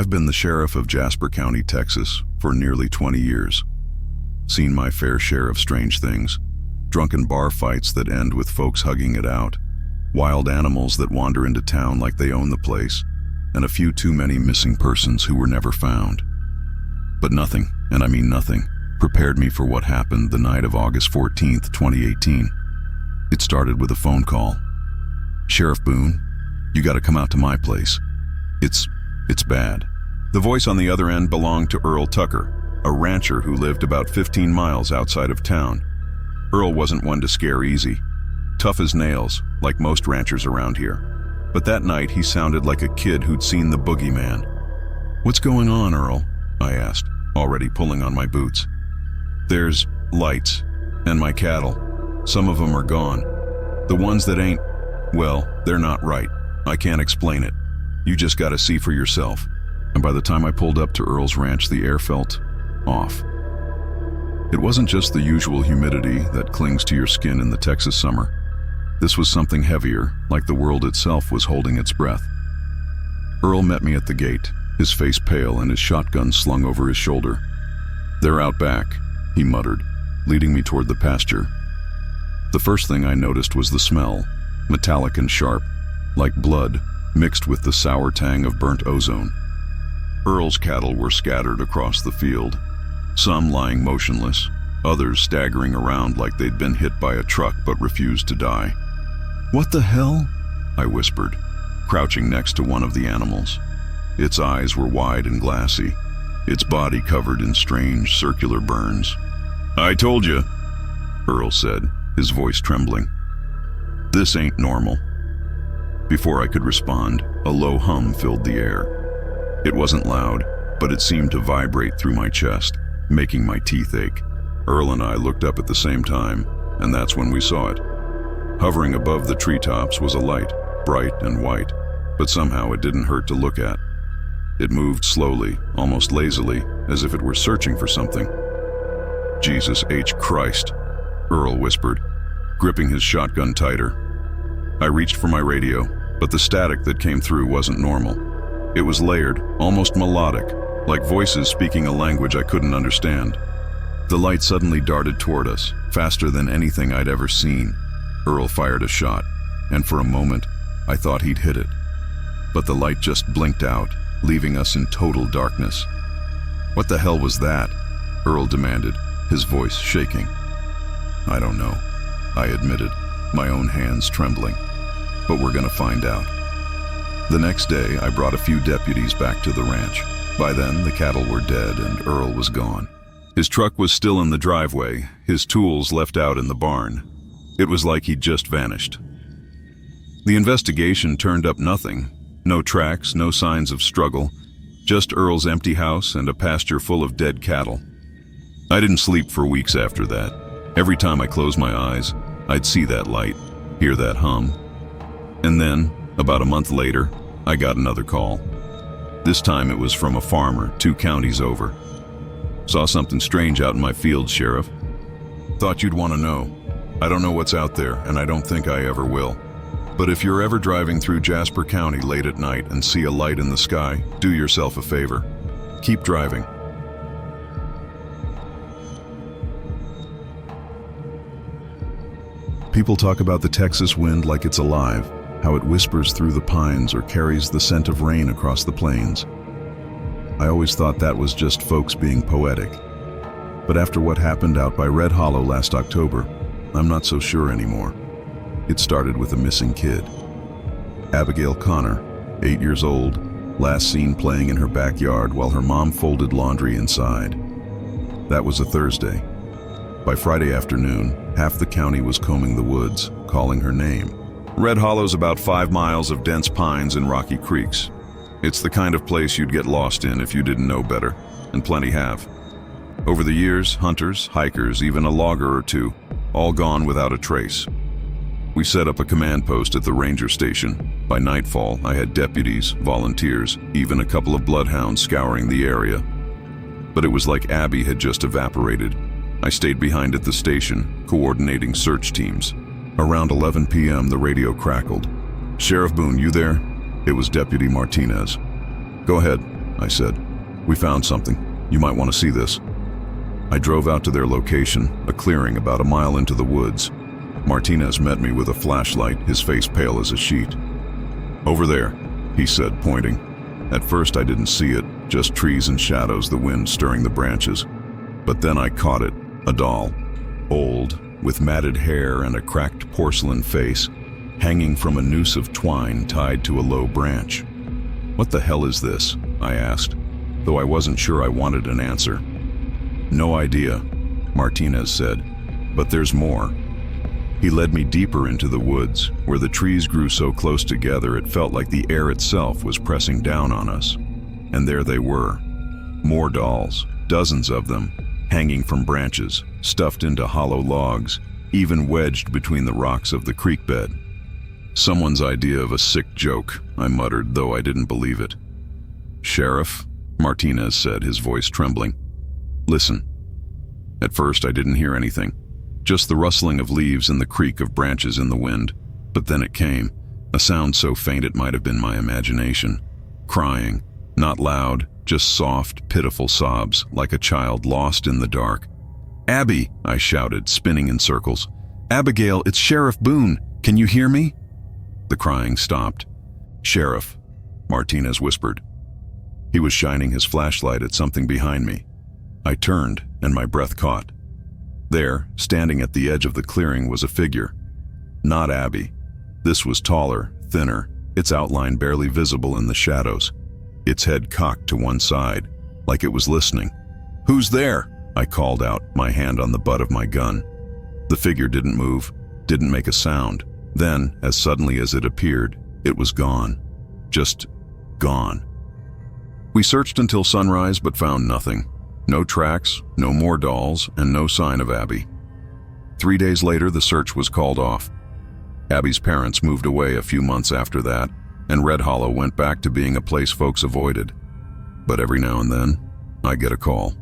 I've been the sheriff of Jasper County, Texas, for nearly 20 years. Seen my fair share of strange things, drunken bar fights that end with folks hugging it out, wild animals that wander into town like they own the place, and a few too many missing persons who were never found. But nothing, and I mean nothing, prepared me for what happened the night of August 14th, 2018. It started with a phone call. "Sheriff Boone, you gotta come out to my place. It's bad." The voice on the other end belonged to Earl Tucker, a rancher who lived about 15 miles outside of town. Earl wasn't one to scare easy. Tough as nails, like most ranchers around here. But that night he sounded like a kid who'd seen the boogeyman. "What's going on, Earl?" I asked, already pulling on my boots. "There's lights, and my cattle. Some of them are gone. The ones that ain't, well, they're not right. I can't explain it. You just gotta see for yourself." And by the time I pulled up to Earl's ranch, the air felt off. It wasn't just the usual humidity that clings to your skin in the Texas summer. This was something heavier, like the world itself was holding its breath. Earl met me at the gate, his face pale and his shotgun slung over his shoulder. "They're out back," he muttered, leading me toward the pasture. The first thing I noticed was the smell, metallic and sharp, like blood, mixed with the sour tang of burnt ozone. Earl's cattle were scattered across the field, some lying motionless, others staggering around like they'd been hit by a truck but refused to die. "What the hell?" I whispered, crouching next to one of the animals. Its eyes were wide and glassy, its body covered in strange circular burns. "I told you," Earl said, his voice trembling. "This ain't normal." Before I could respond, a low hum filled the air. It wasn't loud, but it seemed to vibrate through my chest, making my teeth ache. Earl and I looked up at the same time, and that's when we saw it. Hovering above the treetops was a light, bright and white, but somehow it didn't hurt to look at. It moved slowly, almost lazily, as if it were searching for something. "Jesus H. Christ," Earl whispered, gripping his shotgun tighter. I reached for my radio, but the static that came through wasn't normal. It was layered, almost melodic, like voices speaking a language I couldn't understand. The light suddenly darted toward us, faster than anything I'd ever seen. Earl fired a shot, and for a moment, I thought he'd hit it. But the light just blinked out, leaving us in total darkness. "What the hell was that?" Earl demanded, his voice shaking. "I don't know," I admitted, my own hands trembling. "But we're gonna find out." The next day, I brought a few deputies back to the ranch. By then, the cattle were dead and Earl was gone. His truck was still in the driveway, his tools left out in the barn. It was like he'd just vanished. The investigation turned up nothing. No tracks, no signs of struggle, just Earl's empty house and a pasture full of dead cattle. I didn't sleep for weeks after that. Every time I closed my eyes, I'd see that light, hear that hum. And then, about a month later, I got another call. This time it was from a farmer 2 counties over. "Saw something strange out in my field, Sheriff. Thought you'd want to know. I don't know what's out there, and I don't think I ever will. But if you're ever driving through Jasper County late at night and see a light in the sky, do yourself a favor. Keep driving." People talk about the Texas wind like it's alive, how it whispers through the pines or carries the scent of rain across the plains. I always thought that was just folks being poetic. But after what happened out by Red Hollow last October, I'm not so sure anymore. It started with a missing kid. Abigail Connor, 8 years old, last seen playing in her backyard while her mom folded laundry inside. That was a Thursday. By Friday afternoon, half the county was combing the woods, calling her name. Red Hollow's about 5 miles of dense pines and rocky creeks. It's the kind of place you'd get lost in if you didn't know better, and plenty have. Over the years, hunters, hikers, even a logger or two, all gone without a trace. We set up a command post at the ranger station. By nightfall, I had deputies, volunteers, even a couple of bloodhounds scouring the area. But it was like Abby had just evaporated. I stayed behind at the station, coordinating search teams. Around 11 p.m., the radio crackled. "Sheriff Boone, you there?" It was Deputy Martinez. "Go ahead, I said. "We found something. You might want to see this." I drove out to their location, a clearing about a mile into the woods. Martinez met me with a flashlight, his face pale as a sheet. "Over there," he said, pointing. At first I didn't see it, just trees and shadows, the wind stirring the branches. But then I caught it, a doll, old, with matted hair and a cracked porcelain face, hanging from a noose of twine tied to a low branch. "What the hell is this?" I asked, though I wasn't sure I wanted an answer. "No idea," Martinez said, "but there's more." He led me deeper into the woods, where the trees grew so close together it felt like the air itself was pressing down on us. And there they were, more dolls, dozens of them, hanging from branches, stuffed into hollow logs, even wedged between the rocks of the creek bed. "Someone's idea of a sick joke," I muttered, though I didn't believe it. "Sheriff," Martinez said, his voice trembling. "Listen." At first I didn't hear anything, just the rustling of leaves and the creak of branches in the wind. But then it came, a sound so faint it might have been my imagination. Crying, not loud, just soft, pitiful sobs, like a child lost in the dark. "Abby," I shouted, spinning in circles. "Abigail, it's Sheriff Boone. Can you hear me?" The crying stopped. "Sheriff," Martinez whispered. He was shining his flashlight at something behind me. I turned, and my breath caught. There, standing at the edge of the clearing, was a figure. Not Abby. This was taller, thinner, its outline barely visible in the shadows. Its head cocked to one side, like it was listening. "Who's there?" I called out, my hand on the butt of my gun. The figure didn't move, didn't make a sound. Then, as suddenly as it appeared, it was gone. Just gone. We searched until sunrise but found nothing. No tracks, no more dolls, and no sign of Abby. 3 days later, the search was called off. Abby's parents moved away a few months after that, and Red Hollow went back to being a place folks avoided. But every now and then, I get a call.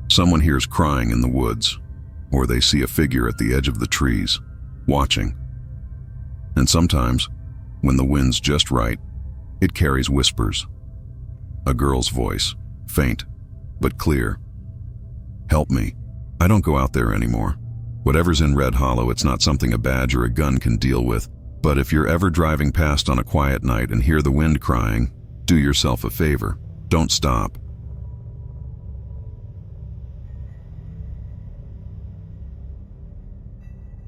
Someone hears crying in the woods, or they see a figure at the edge of the trees, watching. And sometimes, when the wind's just right, it carries whispers. A girl's voice, faint, but clear. "Help me. I don't go out there anymore. Whatever's in Red Hollow, it's not something a badge or a gun can deal with. But if you're ever driving past on a quiet night and hear the wind crying, do yourself a favor. Don't stop."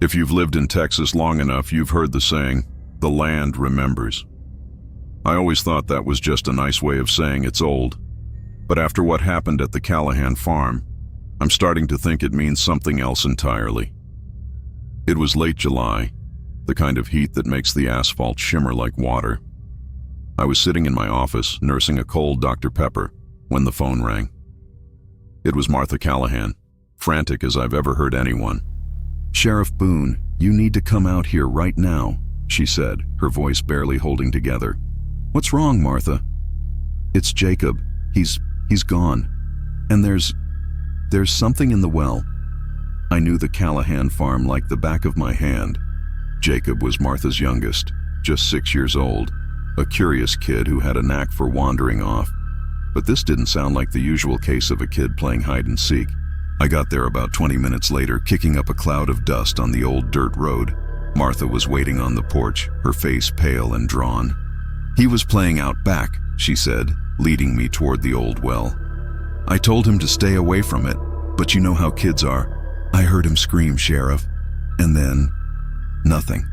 If you've lived in Texas long enough, you've heard the saying, "The land remembers." I always thought that was just a nice way of saying it's old. But after what happened at the Callahan farm, I'm starting to think it means something else entirely. It was late July, the kind of heat that makes the asphalt shimmer like water. I was sitting in my office, nursing a cold Dr. Pepper, when the phone rang. It was Martha Callahan, frantic as I've ever heard anyone. "Sheriff Boone, you need to come out here right now," she said, her voice barely holding together. "What's wrong, Martha?" "It's Jacob. He's gone. And there's something in the well." I knew the Callahan farm like the back of my hand. Jacob was Martha's youngest, just 6 years old, a curious kid who had a knack for wandering off. But this didn't sound like the usual case of a kid playing hide and seek. I got there about 20 minutes later, kicking up a cloud of dust on the old dirt road. Martha was waiting on the porch, her face pale and drawn. "He was playing out back," she said, leading me toward the old well. "I told him to stay away from it, but you know how kids are. I heard him scream, Sheriff. And then, nothing."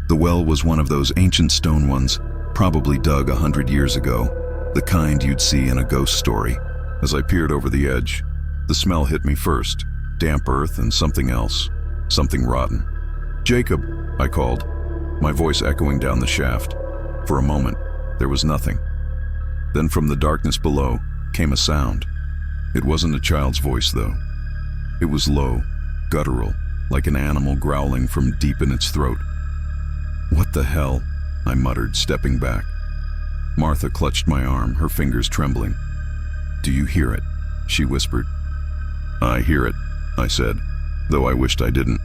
The well was one of those ancient stone ones, probably dug 100 years ago, the kind you'd see in a ghost story. As I peered over the edge, the smell hit me first, damp earth and something else, something rotten. "Jacob," I called, my voice echoing down the shaft. For a moment, there was nothing. Then from the darkness below came a sound. It wasn't a child's voice, though. It was low, guttural, like an animal growling from deep in its throat. "What the hell?" I muttered, stepping back. Martha clutched my arm, her fingers trembling. "Do you hear it?" she whispered. "I hear it," I said, though I wished I didn't.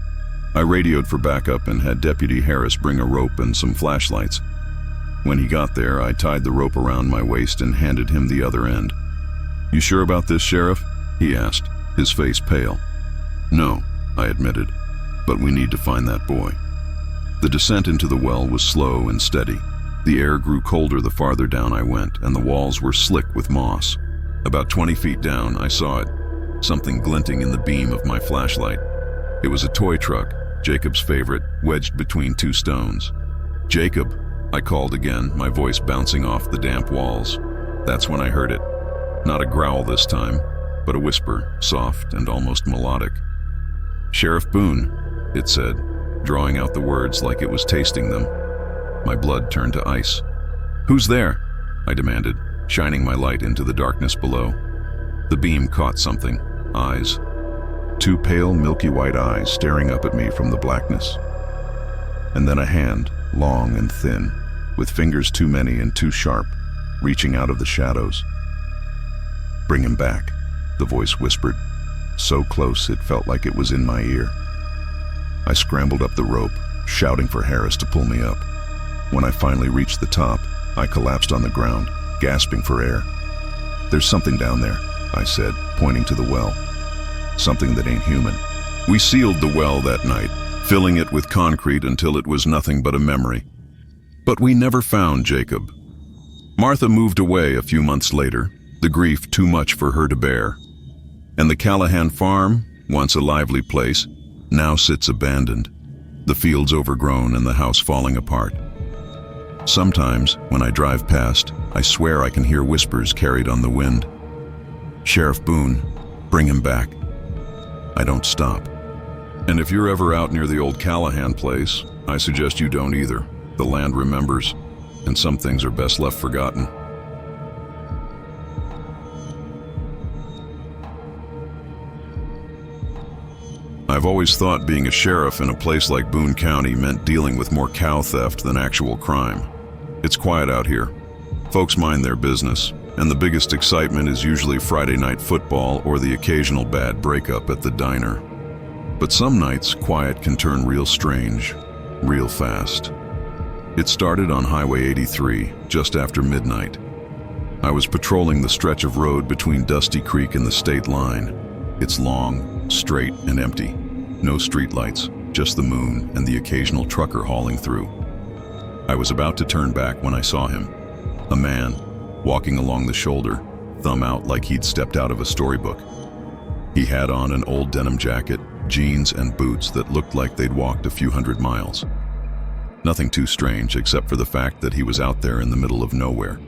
I radioed for backup and had Deputy Harris bring a rope and some flashlights. When he got there, I tied the rope around my waist and handed him the other end. "You sure about this, Sheriff?" he asked, his face pale. "No," I admitted, "but we need to find that boy." The descent into the well was slow and steady. The air grew colder the farther down I went, and the walls were slick with moss. About 20 feet down, I saw it, something glinting in the beam of my flashlight. It was a toy truck, Jacob's favorite, wedged between two stones. "Jacob," I called again, my voice bouncing off the damp walls. That's when I heard it. Not a growl this time, but a whisper, soft and almost melodic. "Sheriff Boone," it said, drawing out the words like it was tasting them. My blood turned to ice. "Who's there?" I demanded, shining my light into the darkness below. The beam caught something. Eyes. Two pale, milky white eyes staring up at me from the blackness. And then a hand, long and thin, with fingers too many and too sharp, reaching out of the shadows. "Bring him back," the voice whispered, so close it felt like it was in my ear. I scrambled up the rope, shouting for Harris to pull me up. When I finally reached the top, I collapsed on the ground, gasping for air. "There's something down there," I said, pointing to the well. "Something that ain't human." We sealed the well that night, filling it with concrete until it was nothing but a memory. But we never found Jacob. Martha moved away a few months later, the grief too much for her to bear. And the Callahan farm, once a lively place, now sits abandoned, the fields overgrown and the house falling apart. Sometimes, when I drive past, I swear I can hear whispers carried on the wind. "Sheriff Boone, bring him back." I don't stop. And if you're ever out near the old Callahan place, I suggest you don't either. The land remembers, and some things are best left forgotten. I've always thought being a sheriff in a place like Boone County meant dealing with more cow theft than actual crime. It's quiet out here. Folks mind their business, and the biggest excitement is usually Friday night football or the occasional bad breakup at the diner. But some nights, quiet can turn real strange, real fast. It started on Highway 83, just after midnight. I was patrolling the stretch of road between Dusty Creek and the state line. It's long, straight, and empty. No streetlights, just the moon and the occasional trucker hauling through. I was about to turn back when I saw him. A man, walking along the shoulder, thumb out like he'd stepped out of a storybook. He had on an old denim jacket, jeans, and boots that looked like they'd walked a few hundred miles. Nothing too strange except for the fact that he was out there in the middle of nowhere.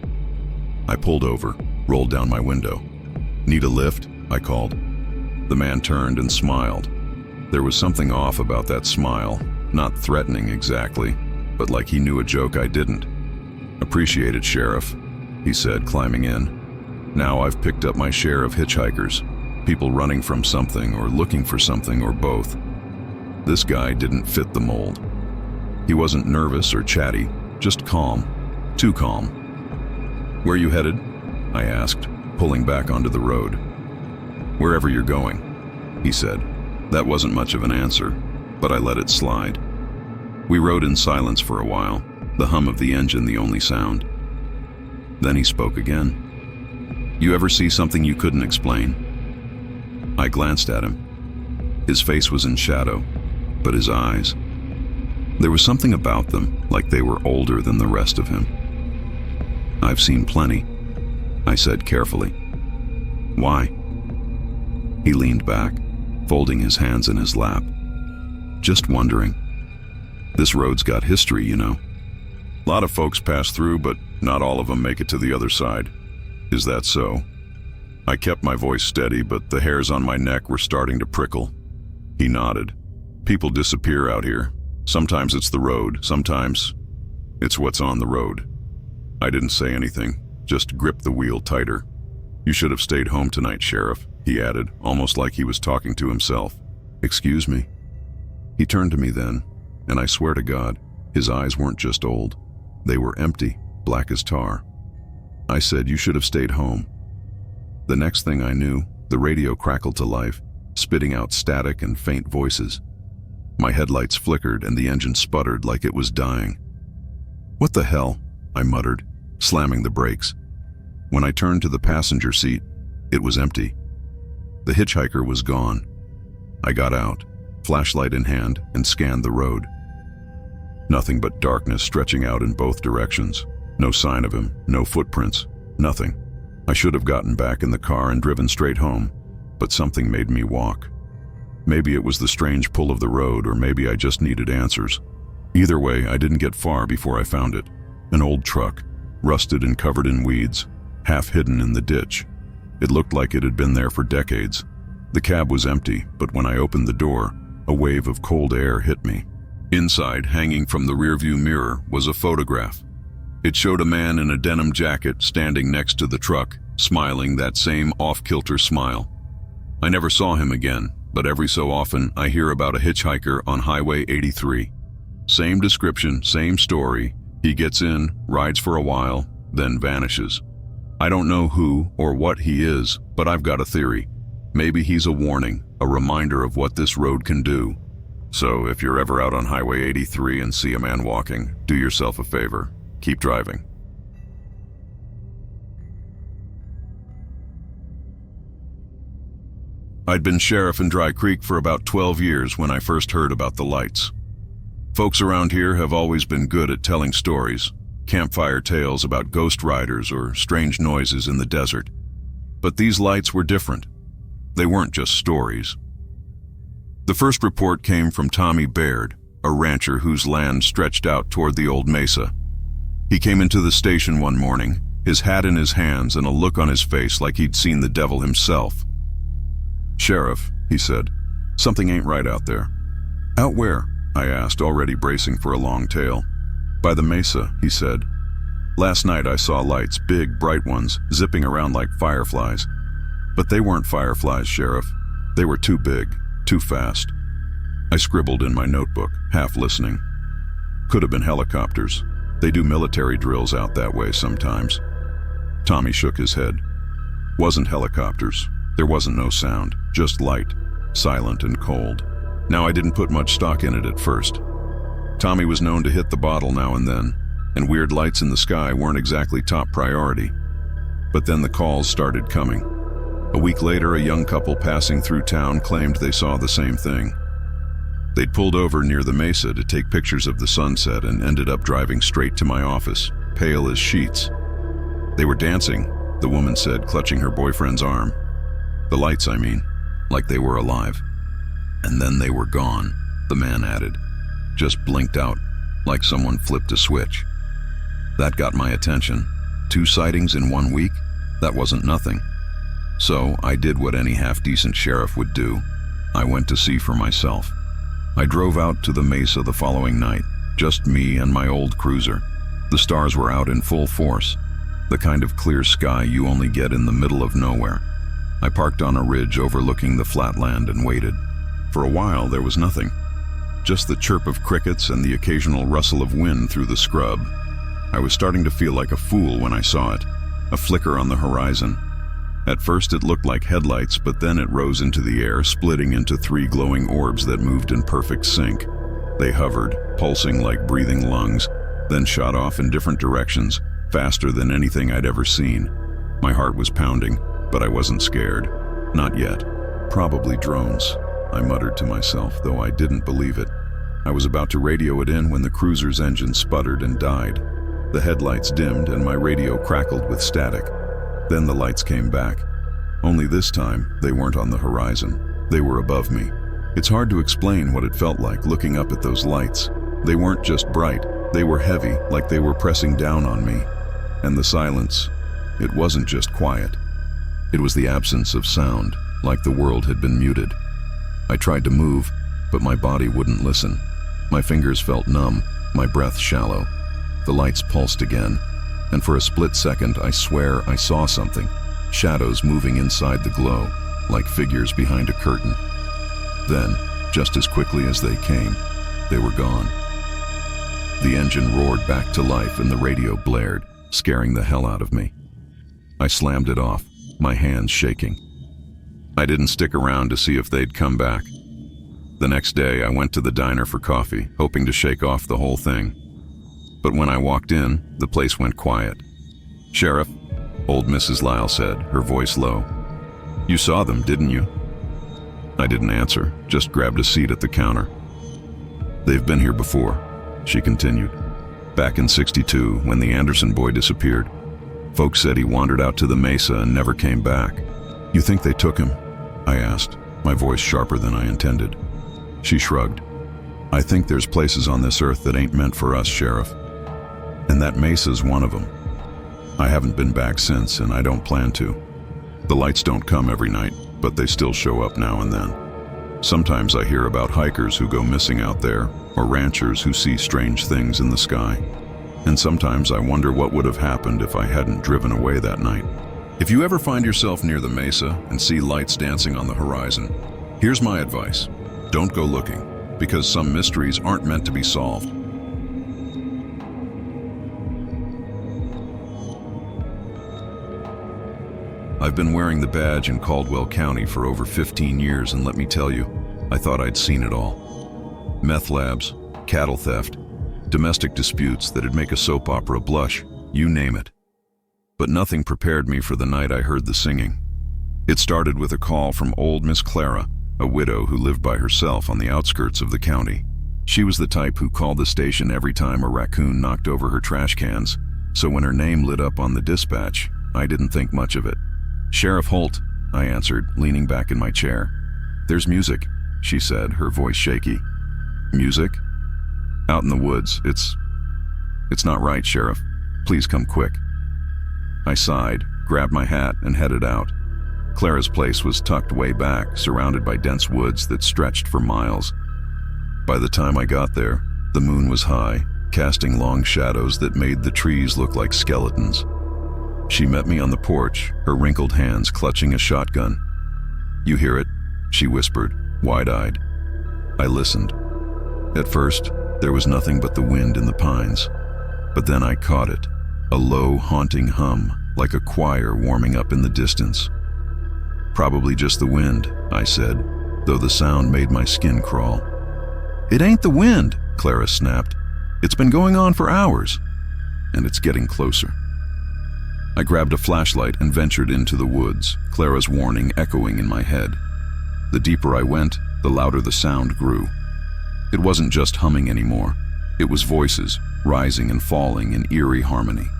I pulled over, rolled down my window. "Need a lift?" I called. The man turned and smiled. There was something off about that smile, not threatening exactly, but like he knew a joke I didn't. "Appreciate it, Sheriff," he said, climbing in. "Now I've picked up my share of hitchhikers, people running from something or looking for something or both. This guy didn't fit the mold. He wasn't nervous or chatty, just calm, too calm." "Where you headed?" I asked, pulling back onto the road. "Wherever you're going," he said. That wasn't much of an answer, but I let it slide. We rode in silence for a while, the hum of the engine the only sound. Then he spoke again. "You ever see something you couldn't explain?" I glanced at him. His face was in shadow, but his eyes, there was something about them, like they were older than the rest of him. "I've seen plenty," I said carefully. "Why?" He leaned back, folding his hands in his lap. "Just wondering. This road's got history, you know. A lot of folks pass through, but not all of them make it to the other side. Is that so?" I kept my voice steady, but the hairs on my neck were starting to prickle. He nodded. "People disappear out here. Sometimes it's the road, sometimes it's what's on the road." I didn't say anything, just gripped the wheel tighter. "You should have stayed home tonight, Sheriff," he added, almost like he was talking to himself. "Excuse me." He turned to me then, and I swear to God, his eyes weren't just old. They were empty, black as tar. I said, "You should have stayed home." The next thing I knew, the radio crackled to life, spitting out static and faint voices. My headlights flickered and the engine sputtered like it was dying. "What the hell?" I muttered, slamming the brakes. When I turned to the passenger seat, it was empty. The hitchhiker was gone. I got out, flashlight in hand, and scanned the road. Nothing but darkness stretching out in both directions. No sign of him, no footprints, nothing. I should have gotten back in the car and driven straight home, but something made me walk. Maybe it was the strange pull of the road, or maybe I just needed answers. Either way, I didn't get far before I found it. An old truck, rusted and covered in weeds, half hidden in the ditch. It looked like it had been there for decades. The cab was empty, but when I opened the door, a wave of cold air hit me. Inside, hanging from the rearview mirror, was a photograph. It showed a man in a denim jacket standing next to the truck, smiling that same off-kilter smile. I never saw him again, but every so often I hear about a hitchhiker on Highway 83. Same description, same story. He gets in, rides for a while, then vanishes. I don't know who or what he is, but I've got a theory. Maybe he's a warning, a reminder of what this road can do. So if you're ever out on Highway 83 and see a man walking, do yourself a favor. Keep driving. I'd been sheriff in Dry Creek for about 12 years when I first heard about the lights. Folks around here have always been good at telling stories, campfire tales about ghost riders or strange noises in the desert. But these lights were different. They weren't just stories. The first report came from Tommy Baird, a rancher whose land stretched out toward the old mesa. He came into the station one morning, his hat in his hands and a look on his face like he'd seen the devil himself. "Sheriff," he said, "something ain't right out there." "Out where?" I asked, already bracing for a long tale. "By the mesa," he said. "Last night I saw lights, big, bright ones, zipping around like fireflies. But they weren't fireflies, Sheriff. They were too big, too fast." I scribbled in my notebook, half listening. "Could have been helicopters. They do military drills out that way sometimes." Tommy shook his head. "Wasn't helicopters. There wasn't no sound, just light, silent and cold." Now, I didn't put much stock in it at first. Tommy was known to hit the bottle now and then, and weird lights in the sky weren't exactly top priority. But then the calls started coming. A week later, a young couple passing through town claimed they saw the same thing. They'd pulled over near the mesa to take pictures of the sunset and ended up driving straight to my office, pale as sheets. "They were dancing," the woman said, clutching her boyfriend's arm. "The lights, I mean, like they were alive. And then they were gone," the man added. "Just blinked out, like someone flipped a switch." That got my attention. 2 sightings in 1 week? That wasn't nothing. So I did what any half-decent sheriff would do. I went to see for myself. I drove out to the mesa the following night, just me and my old cruiser. The stars were out in full force, the kind of clear sky you only get in the middle of nowhere. I parked on a ridge overlooking the flatland and waited. For a while, there was nothing. Just the chirp of crickets and the occasional rustle of wind through the scrub. I was starting to feel like a fool when I saw it, a flicker on the horizon. At first it looked like headlights, but then it rose into the air, splitting into 3 glowing orbs that moved in perfect sync. They hovered, pulsing like breathing lungs, then shot off in different directions, faster than anything I'd ever seen. My heart was pounding, but I wasn't scared. Not yet. "Probably drones," I muttered to myself, though I didn't believe it. I was about to radio it in when the cruiser's engine sputtered and died. The headlights dimmed and my radio crackled with static. Then the lights came back. Only this time, they weren't on the horizon. They were above me. It's hard to explain what it felt like looking up at those lights. They weren't just bright, they were heavy, like they were pressing down on me. And the silence, it wasn't just quiet. It was the absence of sound, like the world had been muted. I tried to move, but my body wouldn't listen. My fingers felt numb, my breath shallow. The lights pulsed again, and for a split second I swear I saw something. Shadows moving inside the glow, like figures behind a curtain. Then, just as quickly as they came, they were gone. The engine roared back to life and the radio blared, scaring the hell out of me. I slammed it off, my hands shaking. I didn't stick around to see if they'd come back. The next day I went to the diner for coffee, hoping to shake off the whole thing. But when I walked in, the place went quiet. "Sheriff," old Mrs. Lyle said, her voice low. "You saw them, didn't you?" I didn't answer, just grabbed a seat at the counter. "They've been here before," she continued. "Back in '62, when the Anderson boy disappeared. Folks said he wandered out to the mesa and never came back." "You think they took him?" I asked, my voice sharper than I intended. She shrugged. "I think there's places on this earth that ain't meant for us, Sheriff. And that mesa's one of them. I haven't been back since, and I don't plan to. The lights don't come every night, but they still show up now and then. Sometimes I hear about hikers who go missing out there, or ranchers who see strange things in the sky. And sometimes I wonder what would have happened if I hadn't driven away that night. If you ever find yourself near the mesa and see lights dancing on the horizon, here's my advice. Don't go looking, because some mysteries aren't meant to be solved." I've been wearing the badge in Caldwell County for over 15 years, and let me tell you, I thought I'd seen it all. Meth labs, cattle theft, domestic disputes that'd make a soap opera blush, you name it. But nothing prepared me for the night I heard the singing. It started with a call from old Miss Clara, a widow who lived by herself on the outskirts of the county. She was the type who called the station every time a raccoon knocked over her trash cans, so when her name lit up on the dispatch, I didn't think much of it. "Sheriff Holt," I answered, leaning back in my chair. "There's music," she said, her voice shaky. "Music? Out in the woods. It's not right, Sheriff. Please come quick." I sighed, grabbed my hat, and headed out. Clara's place was tucked way back, surrounded by dense woods that stretched for miles. By the time I got there, the moon was high, casting long shadows that made the trees look like skeletons. She met me on the porch, her wrinkled hands clutching a shotgun. "You hear it?" she whispered, wide-eyed. I listened. At first, there was nothing but the wind in the pines. But then I caught it, a low, haunting hum, like a choir warming up in the distance. "Probably just the wind," I said, though the sound made my skin crawl. "It ain't the wind," Clara snapped. "It's been going on for hours, and it's getting closer." I grabbed a flashlight and ventured into the woods, Clara's warning echoing in my head. The deeper I went, the louder the sound grew. It wasn't just humming anymore. It was voices, rising and falling in eerie harmony.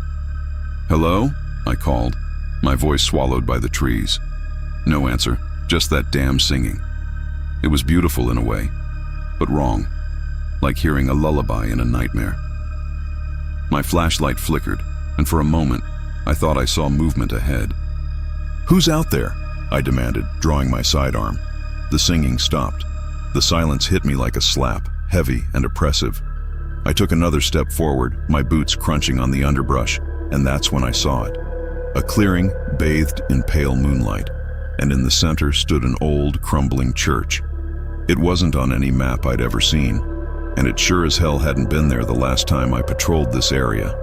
"Hello?" I called, my voice swallowed by the trees. No answer, just that damn singing. It was beautiful in a way, but wrong, like hearing a lullaby in a nightmare. My flashlight flickered, and for a moment, I thought I saw movement ahead. "Who's out there?" I demanded, drawing my sidearm. The singing stopped. The silence hit me like a slap, heavy and oppressive. I took another step forward, my boots crunching on the underbrush, and that's when I saw it. A clearing bathed in pale moonlight, and in the center stood an old, crumbling church. It wasn't on any map I'd ever seen, and it sure as hell hadn't been there the last time I patrolled this area.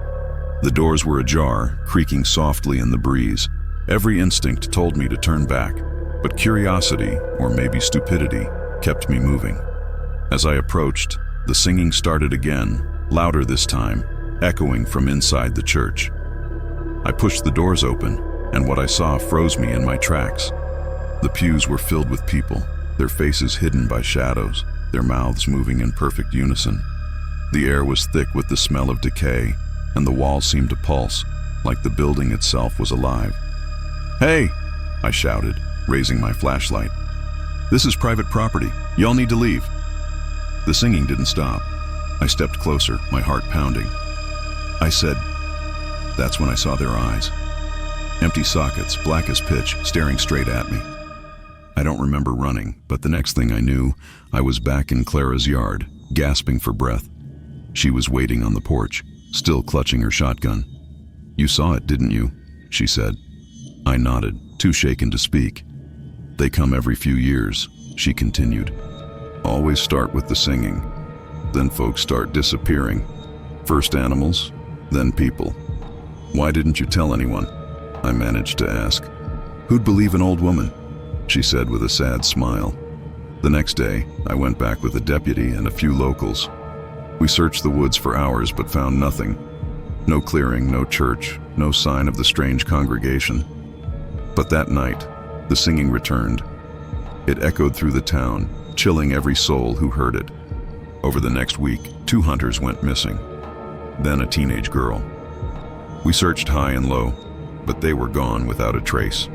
The doors were ajar, creaking softly in the breeze. Every instinct told me to turn back, but curiosity, or maybe stupidity, kept me moving. As I approached, the singing started again, louder this time, echoing from inside the church. I pushed the doors open, and what I saw froze me in my tracks. The pews were filled with people, their faces hidden by shadows, their mouths moving in perfect unison. The air was thick with the smell of decay, and the walls seemed to pulse, like the building itself was alive. "Hey!" I shouted, raising my flashlight. "This is private property. Y'all need to leave." The singing didn't stop. I stepped closer, my heart pounding. I said, that's when I saw their eyes. Empty sockets, black as pitch, staring straight at me. I don't remember running, but the next thing I knew, I was back in Clara's yard, gasping for breath. She was waiting on the porch, still clutching her shotgun. "You saw it, didn't you?" she said. I nodded, too shaken to speak. "They come every few years," she continued. "Always start with the singing. Then folks start disappearing. First animals, then people. Why didn't you tell anyone?" I managed to ask. "Who'd believe an old woman?" she said with a sad smile. The next day, I went back with a deputy and a few locals. We searched the woods for hours but found nothing. No clearing, no church, no sign of the strange congregation. But that night, the singing returned. It echoed through the town, chilling every soul who heard it. Over the next week, 2 hunters went missing. Then a teenage girl. We searched high and low, but they were gone without a trace.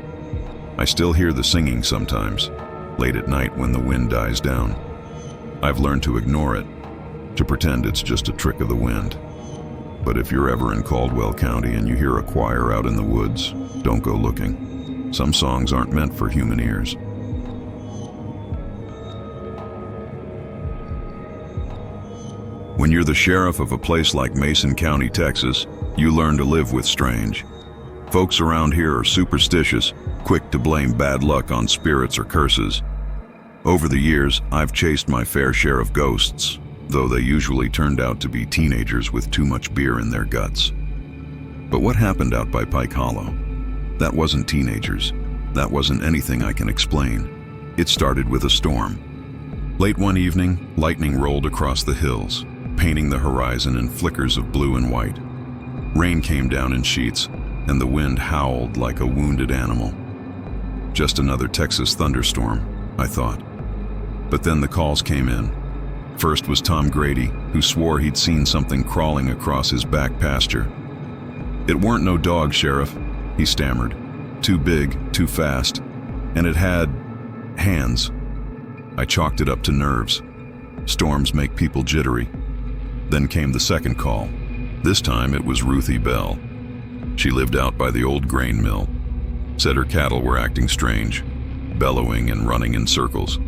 I still hear the singing sometimes, late at night when the wind dies down. I've learned to ignore it, to pretend it's just a trick of the wind. But if you're ever in Caldwell County and you hear a choir out in the woods, don't go looking. Some songs aren't meant for human ears. When you're the sheriff of a place like Mason County, Texas, you learn to live with strange. Folks around here are superstitious, quick to blame bad luck on spirits or curses. Over the years, I've chased my fair share of ghosts, though they usually turned out to be teenagers with too much beer in their guts. But what happened out by Pike Hollow? That wasn't teenagers. That wasn't anything I can explain. It started with a storm. Late one evening, lightning rolled across the hills, painting the horizon in flickers of blue and white. Rain came down in sheets, and the wind howled like a wounded animal. Just another Texas thunderstorm, I thought. But then the calls came in. First was Tom Grady, who swore he'd seen something crawling across his back pasture. "It weren't no dog, Sheriff," he stammered. "Too big, too fast, and it had hands." I chalked it up to nerves. Storms make people jittery. Then came the second call. This time it was Ruthie Bell. She lived out by the old grain mill. Said her cattle were acting strange, bellowing and running in circles.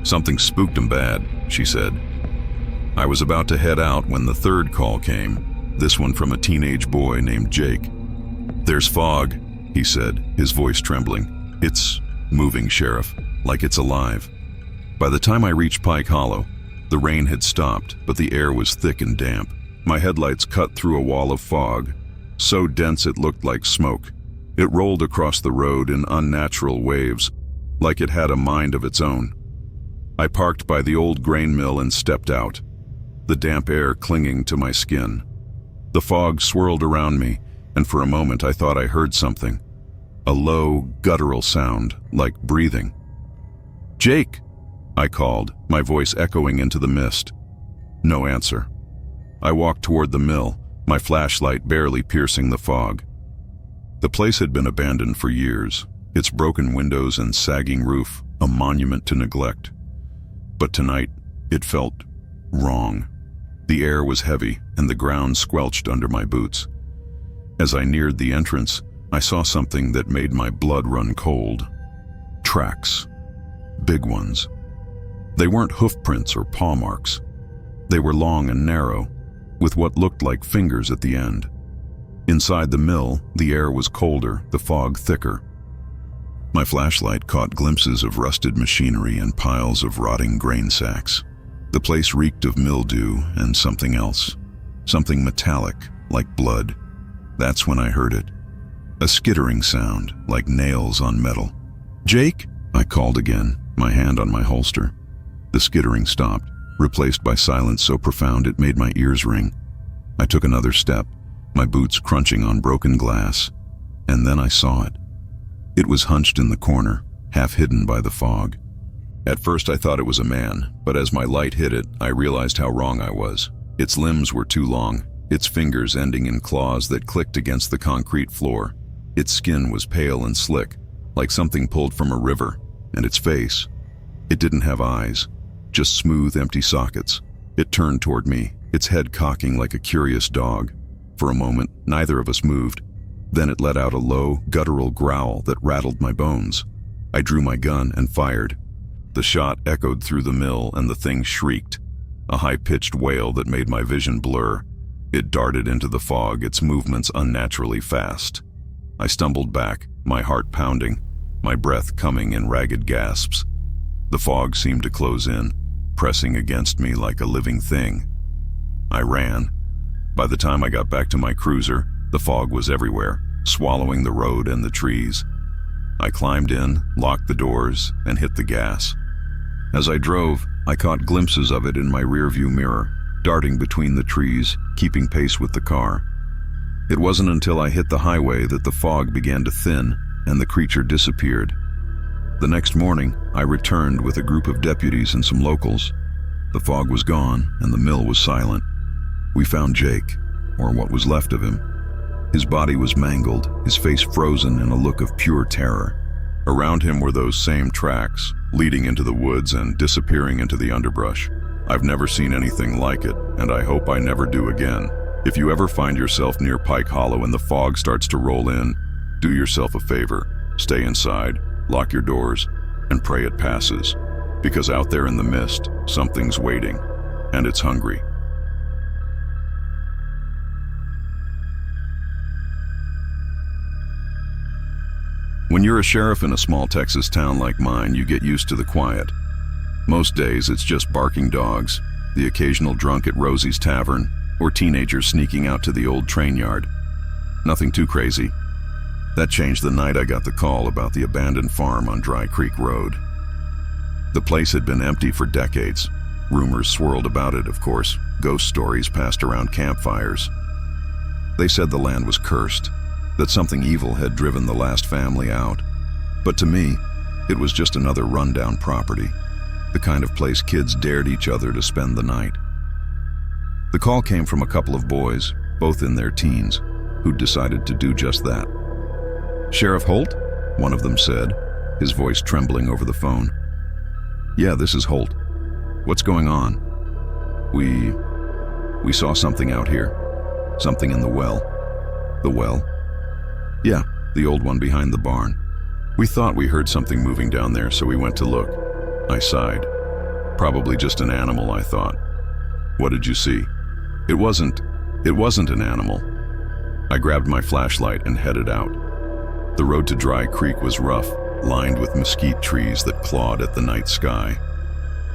"Something spooked 'em bad," she said. I was about to head out when the third call came, this one from a teenage boy named Jake. "There's fog," he said, his voice trembling. "It's moving, Sheriff, like it's alive." By the time I reached Pike Hollow, the rain had stopped, but the air was thick and damp. My headlights cut through a wall of fog, so dense it looked like smoke. It rolled across the road in unnatural waves, like it had a mind of its own. I parked by the old grain mill and stepped out, the damp air clinging to my skin. The fog swirled around me, and for a moment I thought I heard something. A low, guttural sound, like breathing. "Jake!" I called, my voice echoing into the mist. No answer. I walked toward the mill, my flashlight barely piercing the fog. The place had been abandoned for years, its broken windows and sagging roof a monument to neglect. But tonight, it felt wrong. The air was heavy, and the ground squelched under my boots. As I neared the entrance, I saw something that made my blood run cold. Tracks. Big ones. They weren't hoof prints or paw marks. They were long and narrow, with what looked like fingers at the end. Inside the mill, the air was colder, the fog thicker. My flashlight caught glimpses of rusted machinery and piles of rotting grain sacks. The place reeked of mildew and something else, something metallic, like blood. That's when I heard it. A skittering sound, like nails on metal. "Jake?" I called again, my hand on my holster. The skittering stopped, replaced by silence so profound it made my ears ring. I took another step, my boots crunching on broken glass, and then I saw it. It was hunched in the corner, half hidden by the fog. At first I thought it was a man, but as my light hit it, I realized how wrong I was. Its limbs were too long, its fingers ending in claws that clicked against the concrete floor. Its skin was pale and slick, like something pulled from a river, and its face, it didn't have eyes, just smooth, empty sockets. It turned toward me, its head cocking like a curious dog. For a moment, neither of us moved. Then it let out a low, guttural growl that rattled my bones. I drew my gun and fired. The shot echoed through the mill and the thing shrieked, a high-pitched wail that made my vision blur. It darted into the fog, its movements unnaturally fast. I stumbled back, my heart pounding, my breath coming in ragged gasps. The fog seemed to close in, pressing against me like a living thing. I ran. By the time I got back to my cruiser, the fog was everywhere, swallowing the road and the trees. I climbed in, locked the doors, and hit the gas. As I drove, I caught glimpses of it in my rearview mirror. darting between the trees, keeping pace with the car. It wasn't until I hit the highway that the fog began to thin and the creature disappeared. The next morning, I returned with a group of deputies and some locals. The fog was gone and the mill was silent. We found Jake, or what was left of him. His body was mangled, his face frozen in a look of pure terror. Around him were those same tracks, leading into the woods and disappearing into the underbrush. I've never seen anything like it, and I hope I never do again. If you ever find yourself near Pike Hollow and the fog starts to roll in, do yourself a favor. Stay inside, lock your doors, and pray it passes. Because out there in the mist, something's waiting, and it's hungry. When you're a sheriff in a small Texas town like mine, you get used to the quiet. Most days, it's just barking dogs, the occasional drunk at Rosie's Tavern, or teenagers sneaking out to the old train yard. Nothing too crazy. That changed the night I got the call about the abandoned farm on Dry Creek Road. The place had been empty for decades. Rumors swirled about it, of course. Ghost stories passed around campfires. They said the land was cursed, that something evil had driven the last family out. But to me, it was just another rundown property, the kind of place kids dared each other to spend the night. The call came from a couple of boys, both in their teens, who'd decided to do just that. "Sheriff Holt?" one of them said, his voice trembling over the phone. "Yeah, this is Holt. What's going on?" We saw something out here. Something in the well." "The well?" "Yeah, the old one behind the barn. We thought we heard something moving down there, so we went to look." I sighed. "Probably just an animal," I thought. "What did you see?" It wasn't an animal." I grabbed my flashlight and headed out. The road to Dry Creek was rough, lined with mesquite trees that clawed at the night sky.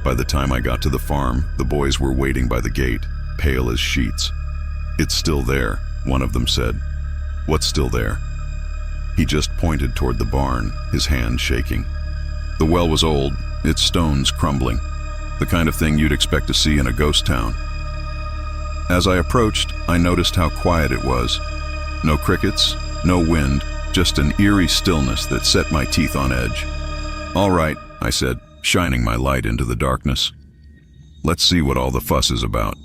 By the time I got to the farm, the boys were waiting by the gate, pale as sheets. "It's still there," one of them said. "What's still there?" He just pointed toward the barn, his hand shaking. "The well was old, its stones crumbling. The kind of thing you'd expect to see in a ghost town." As I approached, I noticed how quiet it was. No crickets, no wind, just an eerie stillness that set my teeth on edge. "All right," I said, shining my light into the darkness. "Let's see what all the fuss is about."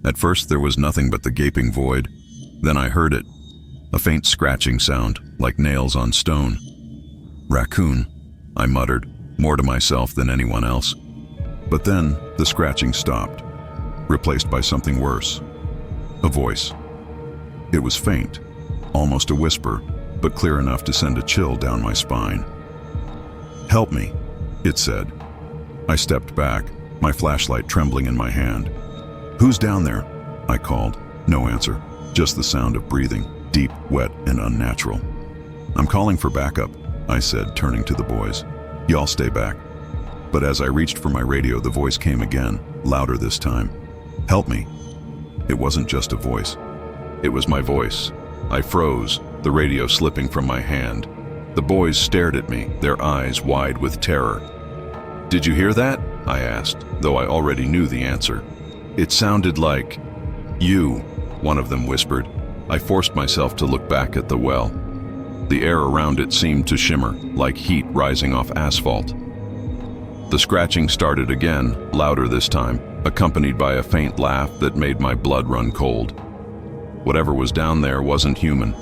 At first there was nothing but the gaping void. Then I heard it, a faint scratching sound, like nails on stone. "Raccoon," I muttered, more to myself than anyone else. But then the scratching stopped, replaced by something worse. A voice. It was faint, almost a whisper, but clear enough to send a chill down my spine. "Help me," it said. I stepped back, my flashlight trembling in my hand. "Who's down there?" I called. No answer, just the sound of breathing, deep, wet, and unnatural. "I'm calling for backup," I said, turning to the boys. "Y'all stay back." But as I reached for my radio, the voice came again, louder this time. "Help me." It wasn't just a voice. It was my voice. I froze, the radio slipping from my hand. The boys stared at me, their eyes wide with terror. "Did you hear that?" I asked, though I already knew the answer. "It sounded like you," one of them whispered. I forced myself to look back at the well. The air around it seemed to shimmer, like heat rising off asphalt. The scratching started again, louder this time, accompanied by a faint laugh that made my blood run cold. Whatever was down there wasn't human.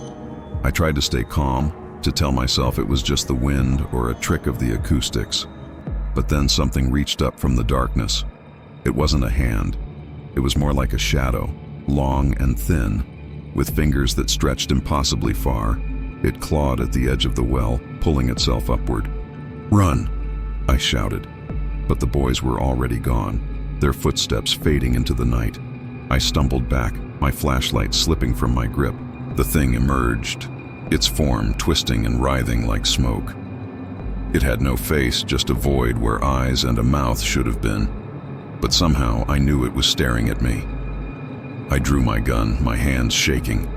I tried to stay calm, to tell myself it was just the wind or a trick of the acoustics. But then something reached up from the darkness. It wasn't a hand. It was more like a shadow, long and thin, with fingers that stretched impossibly far. It clawed at the edge of the well, pulling itself upward. "Run!" I shouted. But the boys were already gone, their footsteps fading into the night. I stumbled back, my flashlight slipping from my grip. The thing emerged, its form twisting and writhing like smoke. It had no face, just a void where eyes and a mouth should have been. But somehow I knew it was staring at me. I drew my gun, my hands shaking.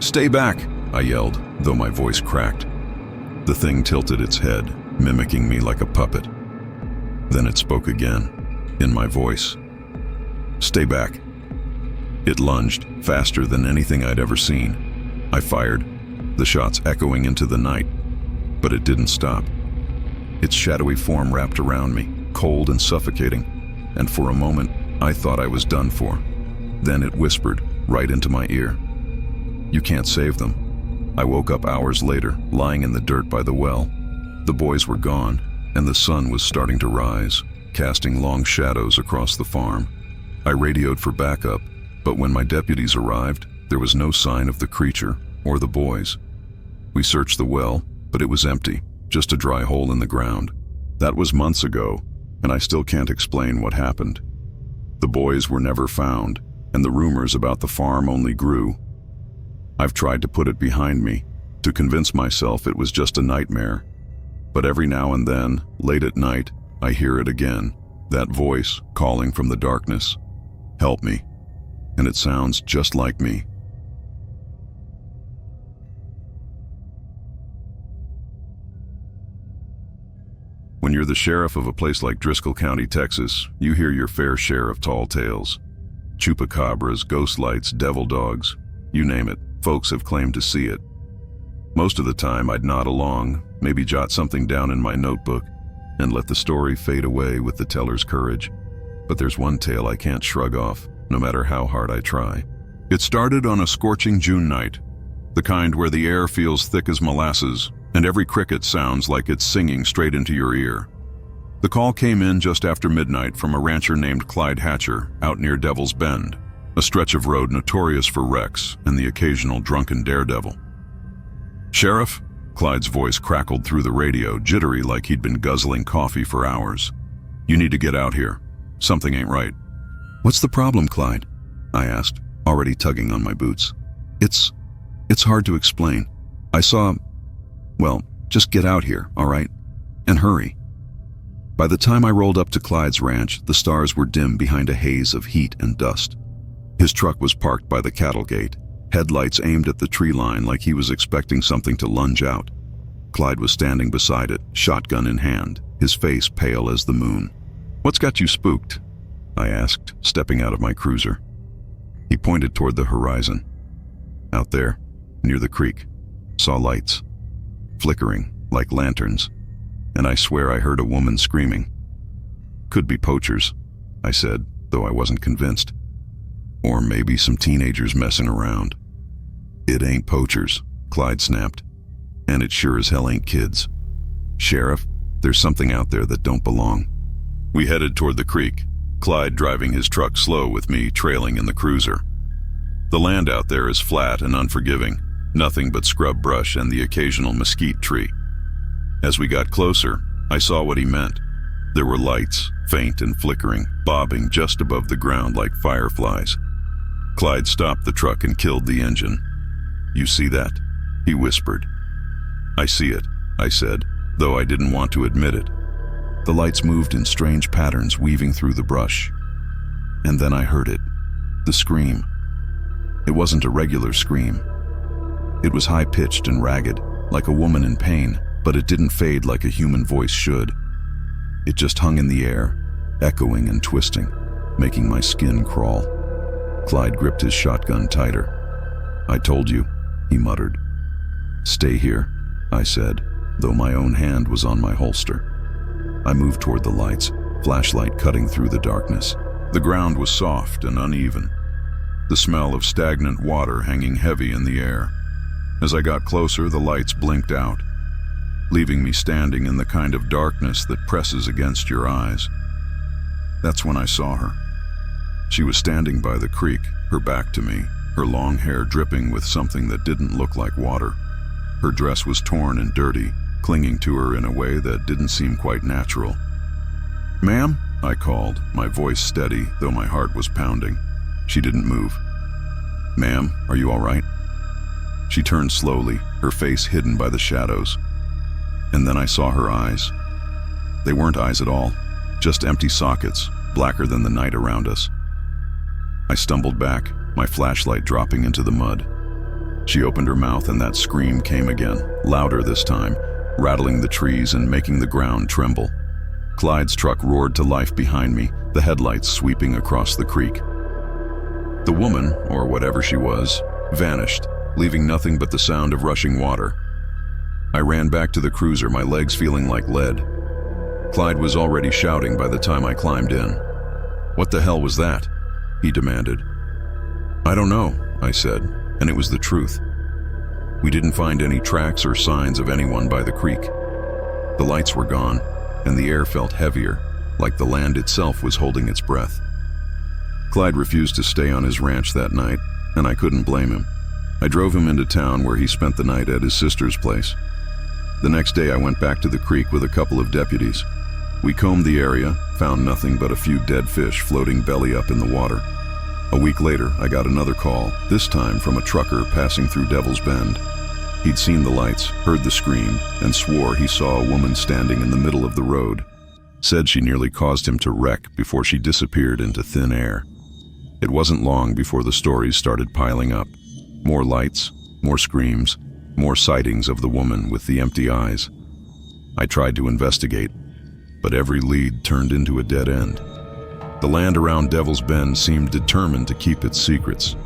"Stay back!" I yelled, though my voice cracked. The thing tilted its head, mimicking me like a puppet. Then it spoke again, in my voice. "Stay back." It lunged, faster than anything I'd ever seen. I fired, the shots echoing into the night, but it didn't stop. Its shadowy form wrapped around me, cold and suffocating, and for a moment, I thought I was done for. Then it whispered right into my ear. "You can't save them." I woke up hours later, lying in the dirt by the well. The boys were gone, and the sun was starting to rise, casting long shadows across the farm. I radioed for backup, but when my deputies arrived, there was no sign of the creature or the boys. We searched the well, but it was empty, just a dry hole in the ground. That was months ago, and I still can't explain what happened. The boys were never found, and the rumors about the farm only grew. I've tried to put it behind me, to convince myself it was just a nightmare. But every now and then, late at night, I hear it again, that voice calling from the darkness. "Help me." And it sounds just like me. When you're the sheriff of a place like Driscoll County, Texas, you hear your fair share of tall tales. Chupacabras, ghost lights, devil dogs, you name it, folks have claimed to see it. Most of the time I'd nod along, maybe jot something down in my notebook, and let the story fade away with the teller's courage. But there's one tale I can't shrug off, no matter how hard I try. It started on a scorching June night, the kind where the air feels thick as molasses, and every cricket sounds like it's singing straight into your ear. The call came in just after midnight from a rancher named Clyde Hatcher out near Devil's Bend, a stretch of road notorious for wrecks and the occasional drunken daredevil. "Sheriff?" Clyde's voice crackled through the radio, jittery like he'd been guzzling coffee for hours. "You need to get out here. Something ain't right." "What's the problem, Clyde?" I asked, already tugging on my boots. It's hard to explain. Well, just get out here, all right? And hurry." By the time I rolled up to Clyde's ranch, the stars were dim behind a haze of heat and dust. His truck was parked by the cattle gate, headlights aimed at the tree line like he was expecting something to lunge out. Clyde was standing beside it, shotgun in hand, his face pale as the moon. "What's got you spooked?" I asked, stepping out of my cruiser. He pointed toward the horizon. "Out there, near the creek, saw lights, flickering like lanterns, and I swear I heard a woman screaming." "Could be poachers," I said, though I wasn't convinced. "Or maybe some teenagers messing around." "It ain't poachers," Clyde snapped. "And it sure as hell ain't kids. Sheriff, there's something out there that don't belong." We headed toward the creek, Clyde driving his truck slow with me trailing in the cruiser. The land out there is flat and unforgiving, nothing but scrub brush and the occasional mesquite tree. As we got closer, I saw what he meant. There were lights, faint and flickering, bobbing just above the ground like fireflies. Clyde stopped the truck and killed the engine. "You see that?" he whispered. "I see it," I said, though I didn't want to admit it. The lights moved in strange patterns weaving through the brush. And then I heard it, the scream. It wasn't a regular scream. It was high-pitched and ragged, like a woman in pain, but it didn't fade like a human voice should. It just hung in the air, echoing and twisting, making my skin crawl. Clyde gripped his shotgun tighter. "I told you," he muttered. "Stay here," I said, though my own hand was on my holster. I moved toward the lights, flashlight cutting through the darkness. The ground was soft and uneven, the smell of stagnant water hanging heavy in the air. As I got closer, the lights blinked out, leaving me standing in the kind of darkness that presses against your eyes. That's when I saw her. She was standing by the creek, her back to me, her long hair dripping with something that didn't look like water. Her dress was torn and dirty, clinging to her in a way that didn't seem quite natural. "Ma'am?" I called, my voice steady, though my heart was pounding. She didn't move. "Ma'am, are you all right?" She turned slowly, her face hidden by the shadows. And then I saw her eyes. They weren't eyes at all, just empty sockets, blacker than the night around us. I stumbled back, my flashlight dropping into the mud. She opened her mouth and that scream came again, louder this time, rattling the trees and making the ground tremble. Clyde's truck roared to life behind me, the headlights sweeping across the creek. The woman, or whatever she was, vanished, leaving nothing but the sound of rushing water. I ran back to the cruiser, my legs feeling like lead. Clyde was already shouting by the time I climbed in. "What the hell was that?" he demanded. "I don't know," I said, and it was the truth. We didn't find any tracks or signs of anyone by the creek. The lights were gone, and the air felt heavier, like the land itself was holding its breath. Clyde refused to stay on his ranch that night, and I couldn't blame him. I drove him into town where he spent the night at his sister's place. The next day I went back to the creek with a couple of deputies. We combed the area, found nothing but a few dead fish floating belly up in the water. A week later, I got another call, this time from a trucker passing through Devil's Bend. He'd seen the lights, heard the scream, and swore he saw a woman standing in the middle of the road. Said she nearly caused him to wreck before she disappeared into thin air. It wasn't long before the stories started piling up. More lights, more screams, more sightings of the woman with the empty eyes. I tried to investigate, but every lead turned into a dead end. The land around Devil's Bend seemed determined to keep its secrets.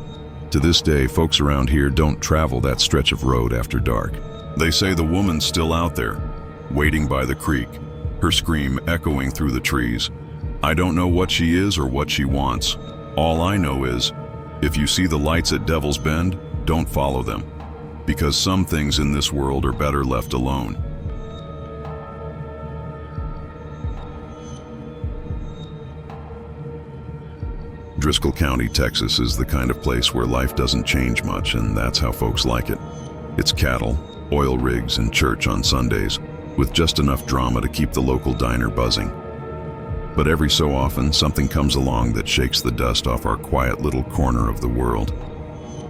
To this day, folks around here don't travel that stretch of road after dark. They say the woman's still out there, waiting by the creek, her scream echoing through the trees. I don't know what she is or what she wants. All I know is, if you see the lights at Devil's Bend, don't follow them, because some things in this world are better left alone. Driscoll County, Texas is the kind of place where life doesn't change much, and that's how folks like it. It's cattle, oil rigs, and church on Sundays, with just enough drama to keep the local diner buzzing. But every so often, something comes along that shakes the dust off our quiet little corner of the world.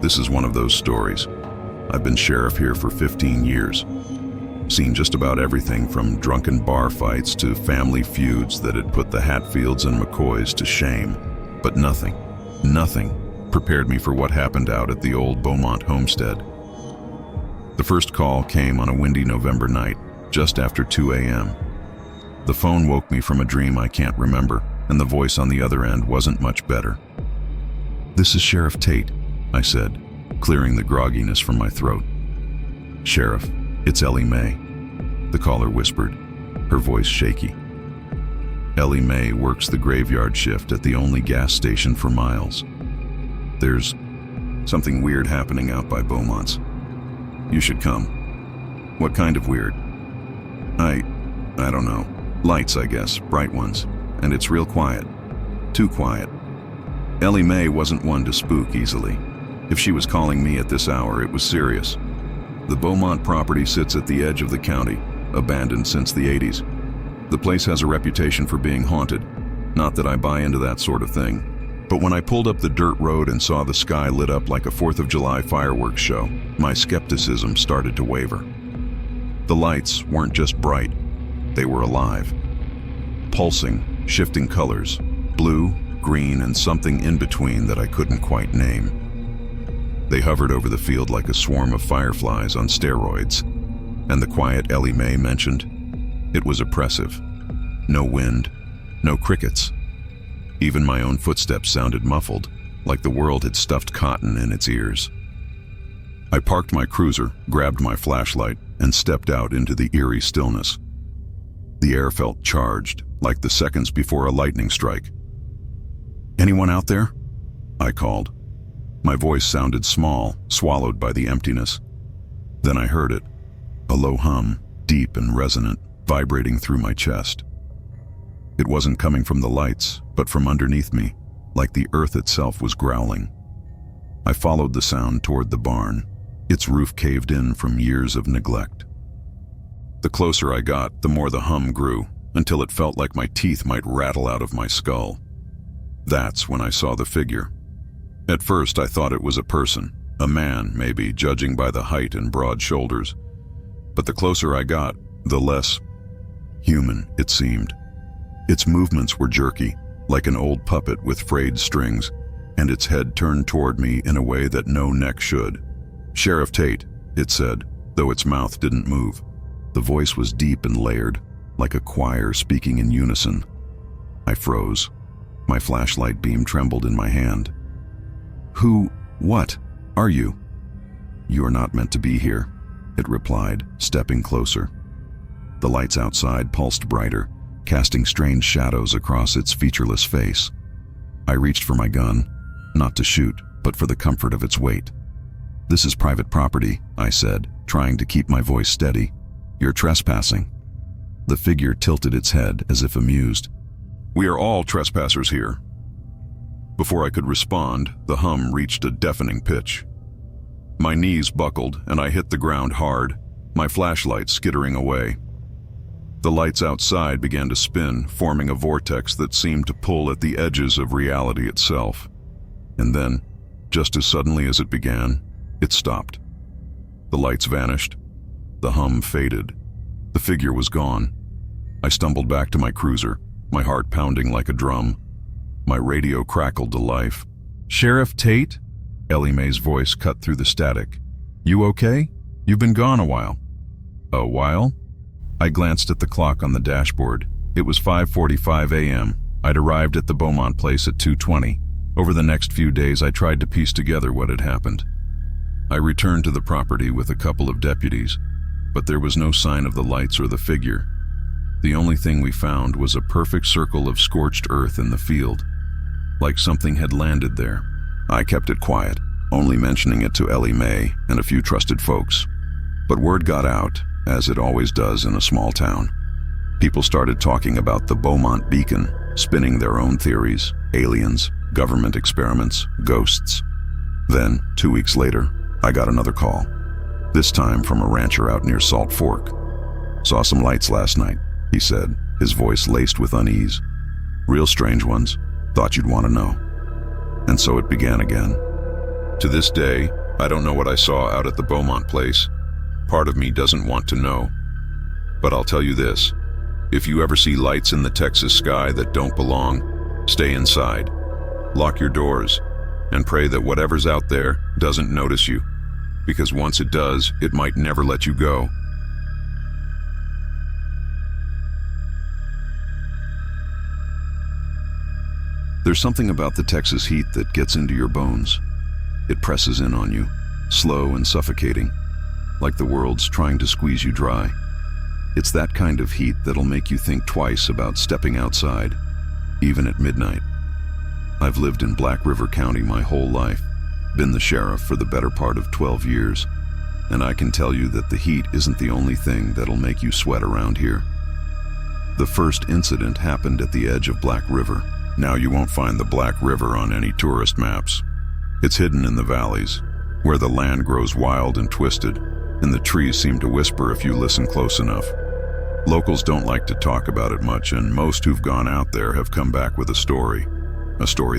This is one of those stories. I've been sheriff here for 15 years. Seen just about everything from drunken bar fights to family feuds that had put the Hatfields and McCoys to shame. But nothing prepared me for what happened out at the old Beaumont homestead. The first call came on a windy November night, just after 2 a.m. The phone woke me from a dream I can't remember, and the voice on the other end wasn't much better. "This is Sheriff Tate," I said, clearing the grogginess from my throat. "Sheriff, it's Ellie Mae," the caller whispered, her voice shaky. Ellie Mae works the graveyard shift at the only gas station for miles. "There's something weird happening out by Beaumont's. You should come." "What kind of weird?" I don't know. Lights, I guess, bright ones. And it's real quiet. Too quiet." Ellie Mae wasn't one to spook easily. If she was calling me at this hour, it was serious. The Beaumont property sits at the edge of the county, abandoned since the 80s. The place has a reputation for being haunted. Not that I buy into that sort of thing. But when I pulled up the dirt road and saw the sky lit up like a 4th of July fireworks show, my skepticism started to waver. The lights weren't just bright, they were alive. Pulsing, shifting colors, blue, green, and something in between that I couldn't quite name. They hovered over the field like a swarm of fireflies on steroids, and the quiet Ellie Mae mentioned, it was oppressive. No wind, no crickets. Even my own footsteps sounded muffled, like the world had stuffed cotton in its ears. I parked my cruiser, grabbed my flashlight, and stepped out into the eerie stillness. The air felt charged, like the seconds before a lightning strike. "Anyone out there?" I called. My voice sounded small, swallowed by the emptiness. Then I heard it, a low hum, deep and resonant, vibrating through my chest. It wasn't coming from the lights, but from underneath me, like the earth itself was growling. I followed the sound toward the barn, its roof caved in from years of neglect. The closer I got, the more the hum grew, until it felt like my teeth might rattle out of my skull. That's when I saw the figure. At first I thought it was a person, a man maybe, judging by the height and broad shoulders. But the closer I got, the less human it seemed. Its movements were jerky, like an old puppet with frayed strings, and its head turned toward me in a way that no neck should. "Sheriff Tate," it said, though its mouth didn't move. The voice was deep and layered, like a choir speaking in unison. I froze. My flashlight beam trembled in my hand. What are you? You are not meant to be here, it replied, stepping closer. The lights outside pulsed brighter, casting strange shadows across its featureless face. I reached for my gun, not to shoot, but for the comfort of its weight. This is private property, I said, trying to keep my voice steady. You're trespassing. The figure tilted its head as if amused. We are all trespassers here. Before I could respond, the hum reached a deafening pitch. My knees buckled and I hit the ground hard, my flashlight skittering away. The lights outside began to spin, forming a vortex that seemed to pull at the edges of reality itself. And then, just as suddenly as it began, it stopped. The lights vanished. The hum faded. The figure was gone. I stumbled back to my cruiser, my heart pounding like a drum. My radio crackled to life. Sheriff Tate? Ellie Mae's voice cut through the static. You okay? You've been gone a while. A while? I glanced at the clock on the dashboard. It was 5:45 a.m. I'd arrived at the Beaumont place at 2:20. Over the next few days, I tried to piece together what had happened. I returned to the property with a couple of deputies, but there was no sign of the lights or the figure. The only thing we found was a perfect circle of scorched earth in the field, like something had landed there. I kept it quiet, only mentioning it to Ellie Mae and a few trusted folks. But word got out, as it always does in a small town. People started talking about the Beaumont beacon, spinning their own theories, aliens, government experiments, ghosts. Then, 2 weeks later, I got another call, this time from a rancher out near Salt Fork. Saw some lights last night, he said, his voice laced with unease. Real strange ones. Thought you'd want to know. And so it began again. To this day, I don't know what I saw out at the Beaumont place. Part of me doesn't want to know. But I'll tell you this. If you ever see lights in the Texas sky that don't belong, stay inside. Lock your doors and pray that whatever's out there doesn't notice you. Because once it does, it might never let you go. There's something about the Texas heat that gets into your bones. It presses in on you, slow and suffocating, like the world's trying to squeeze you dry. It's that kind of heat that'll make you think twice about stepping outside, even at midnight. I've lived in Black River County my whole life, been the sheriff for the better part of 12 years, and I can tell you that the heat isn't the only thing that'll make you sweat around here. The first incident happened at the edge of Black River. Now you won't find the Black River on any tourist maps. It's hidden in the valleys, where the land grows wild and twisted, and the trees seem to whisper if you listen close enough. Locals don't like to talk about it much, and most who've gone out there have come back with a story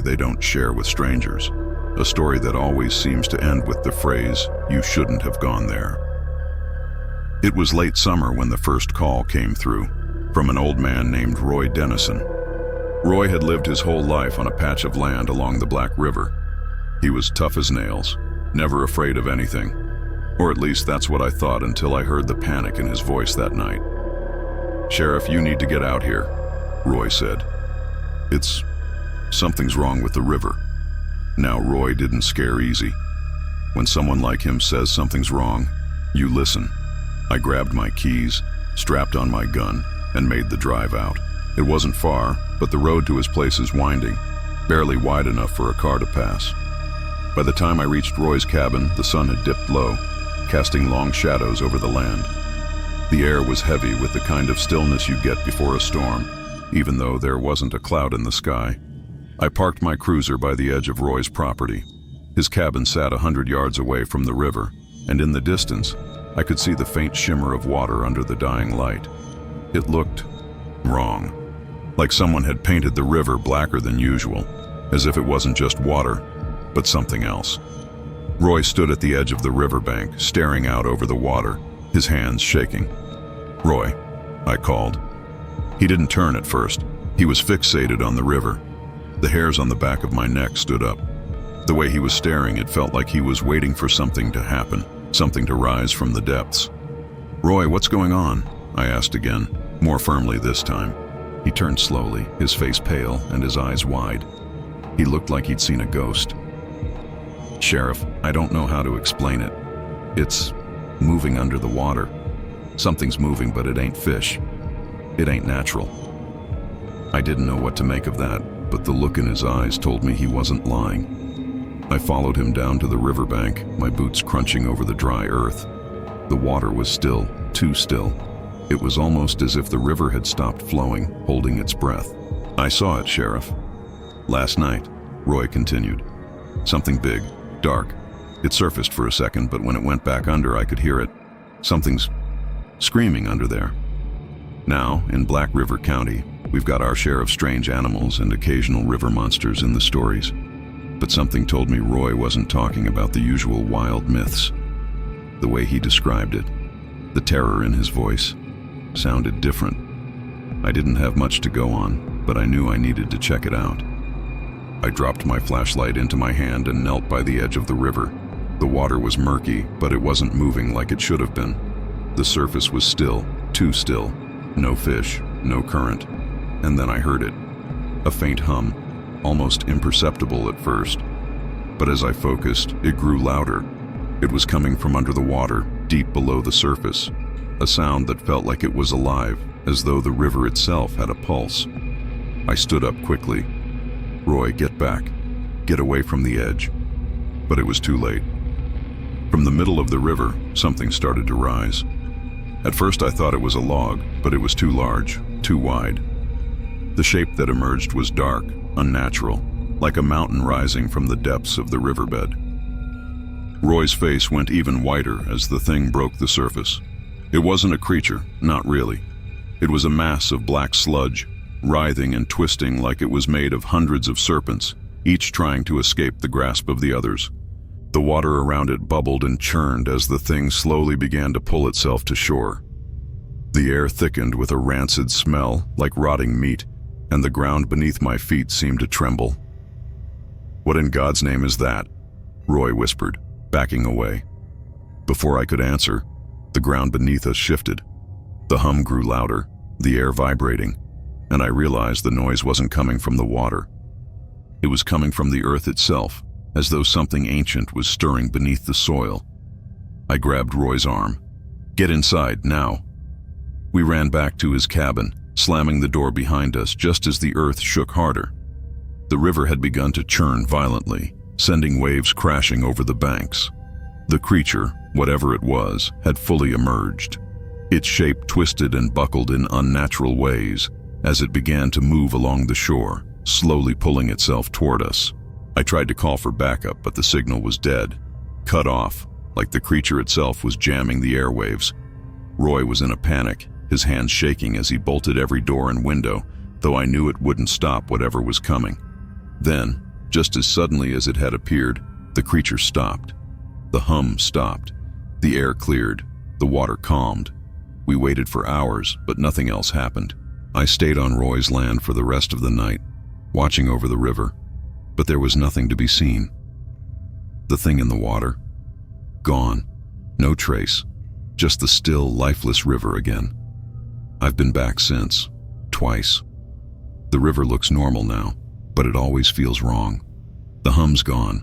they don't share with strangers, a story that always seems to end with the phrase, "You shouldn't have gone there." It was late summer when the first call came through, from an old man named Roy Dennison. Roy had lived his whole life on a patch of land along the Black River. He was tough as nails, never afraid of anything. Or at least that's what I thought until I heard the panic in his voice that night. "Sheriff, you need to get out here," Roy said. Something's wrong with the river." Now, Roy didn't scare easy. When someone like him says something's wrong, you listen. I grabbed my keys, strapped on my gun, and made the drive out. It wasn't far, but the road to his place is winding, barely wide enough for a car to pass. By the time I reached Roy's cabin, the sun had dipped low, casting long shadows over the land. The air was heavy with the kind of stillness you get before a storm, even though there wasn't a cloud in the sky. I parked my cruiser by the edge of Roy's property. His cabin sat 100 yards away from the river, and in the distance, I could see the faint shimmer of water under the dying light. It looked wrong, like someone had painted the river blacker than usual, as if it wasn't just water, but something else. Roy stood at the edge of the riverbank, staring out over the water, his hands shaking. "Roy," I called. He didn't turn at first. He was fixated on the river. The hairs on the back of my neck stood up. The way he was staring, it felt like he was waiting for something to happen, something to rise from the depths. "Roy, what's going on?" I asked again, more firmly this time. He turned slowly, his face pale and his eyes wide. He looked like he'd seen a ghost. Sheriff, I don't know how to explain it. It's moving under the water. Something's moving, but it ain't fish. It ain't natural. I didn't know what to make of that, but the look in his eyes told me he wasn't lying. I followed him down to the riverbank, my boots crunching over the dry earth. The water was still, too still. It was almost as if the river had stopped flowing, holding its breath. I saw it, Sheriff. Last night, Roy continued. Something big, dark. It surfaced for a second, but when it went back under, I could hear it. Something's screaming under there. Now, in Black River County, we've got our share of strange animals and occasional river monsters in the stories. But something told me Roy wasn't talking about the usual wild myths. The way he described it, the terror in his voice, sounded different. I didn't have much to go on, but I knew I needed to check it out. I dropped my flashlight into my hand and knelt by the edge of the river. The water was murky, but it wasn't moving like it should have been. The surface was still, too still. No fish, no current. And then I heard it. A faint hum, almost imperceptible at first. But as I focused, it grew louder. It was coming from under the water, deep below the surface. A sound that felt like it was alive, as though the river itself had a pulse. I stood up quickly. Roy, get back. Get away from the edge. But it was too late. From the middle of the river, something started to rise. At first I thought it was a log, but it was too large, too wide. The shape that emerged was dark, unnatural, like a mountain rising from the depths of the riverbed. Roy's face went even whiter as the thing broke the surface. It wasn't a creature, not really. It was a mass of black sludge, writhing and twisting like it was made of hundreds of serpents, each trying to escape the grasp of the others. The water around it bubbled and churned as the thing slowly began to pull itself to shore. The air thickened with a rancid smell, like rotting meat, and the ground beneath my feet seemed to tremble. "What in God's name is that?" Roy whispered, backing away. Before I could answer, the ground beneath us shifted. The hum grew louder, the air vibrating, and I realized the noise wasn't coming from the water. It was coming from the earth itself, as though something ancient was stirring beneath the soil. I grabbed Roy's arm. "Get inside, now." We ran back to his cabin, slamming the door behind us just as the earth shook harder. The river had begun to churn violently, sending waves crashing over the banks. The creature, whatever it was, had fully emerged. Its shape twisted and buckled in unnatural ways as it began to move along the shore, slowly pulling itself toward us. I tried to call for backup, but the signal was dead, cut off, like the creature itself was jamming the airwaves. Roy was in a panic, his hands shaking as he bolted every door and window, though I knew it wouldn't stop whatever was coming. Then, just as suddenly as it had appeared, the creature stopped. The hum stopped. The air cleared. The water calmed. We waited for hours, but nothing else happened. I stayed on Roy's land for the rest of the night, watching over the river. But there was nothing to be seen. The thing in the water, gone. No trace. Just the still, lifeless river again. I've been back since, twice. The river looks normal now, but it always feels wrong. The hum's gone,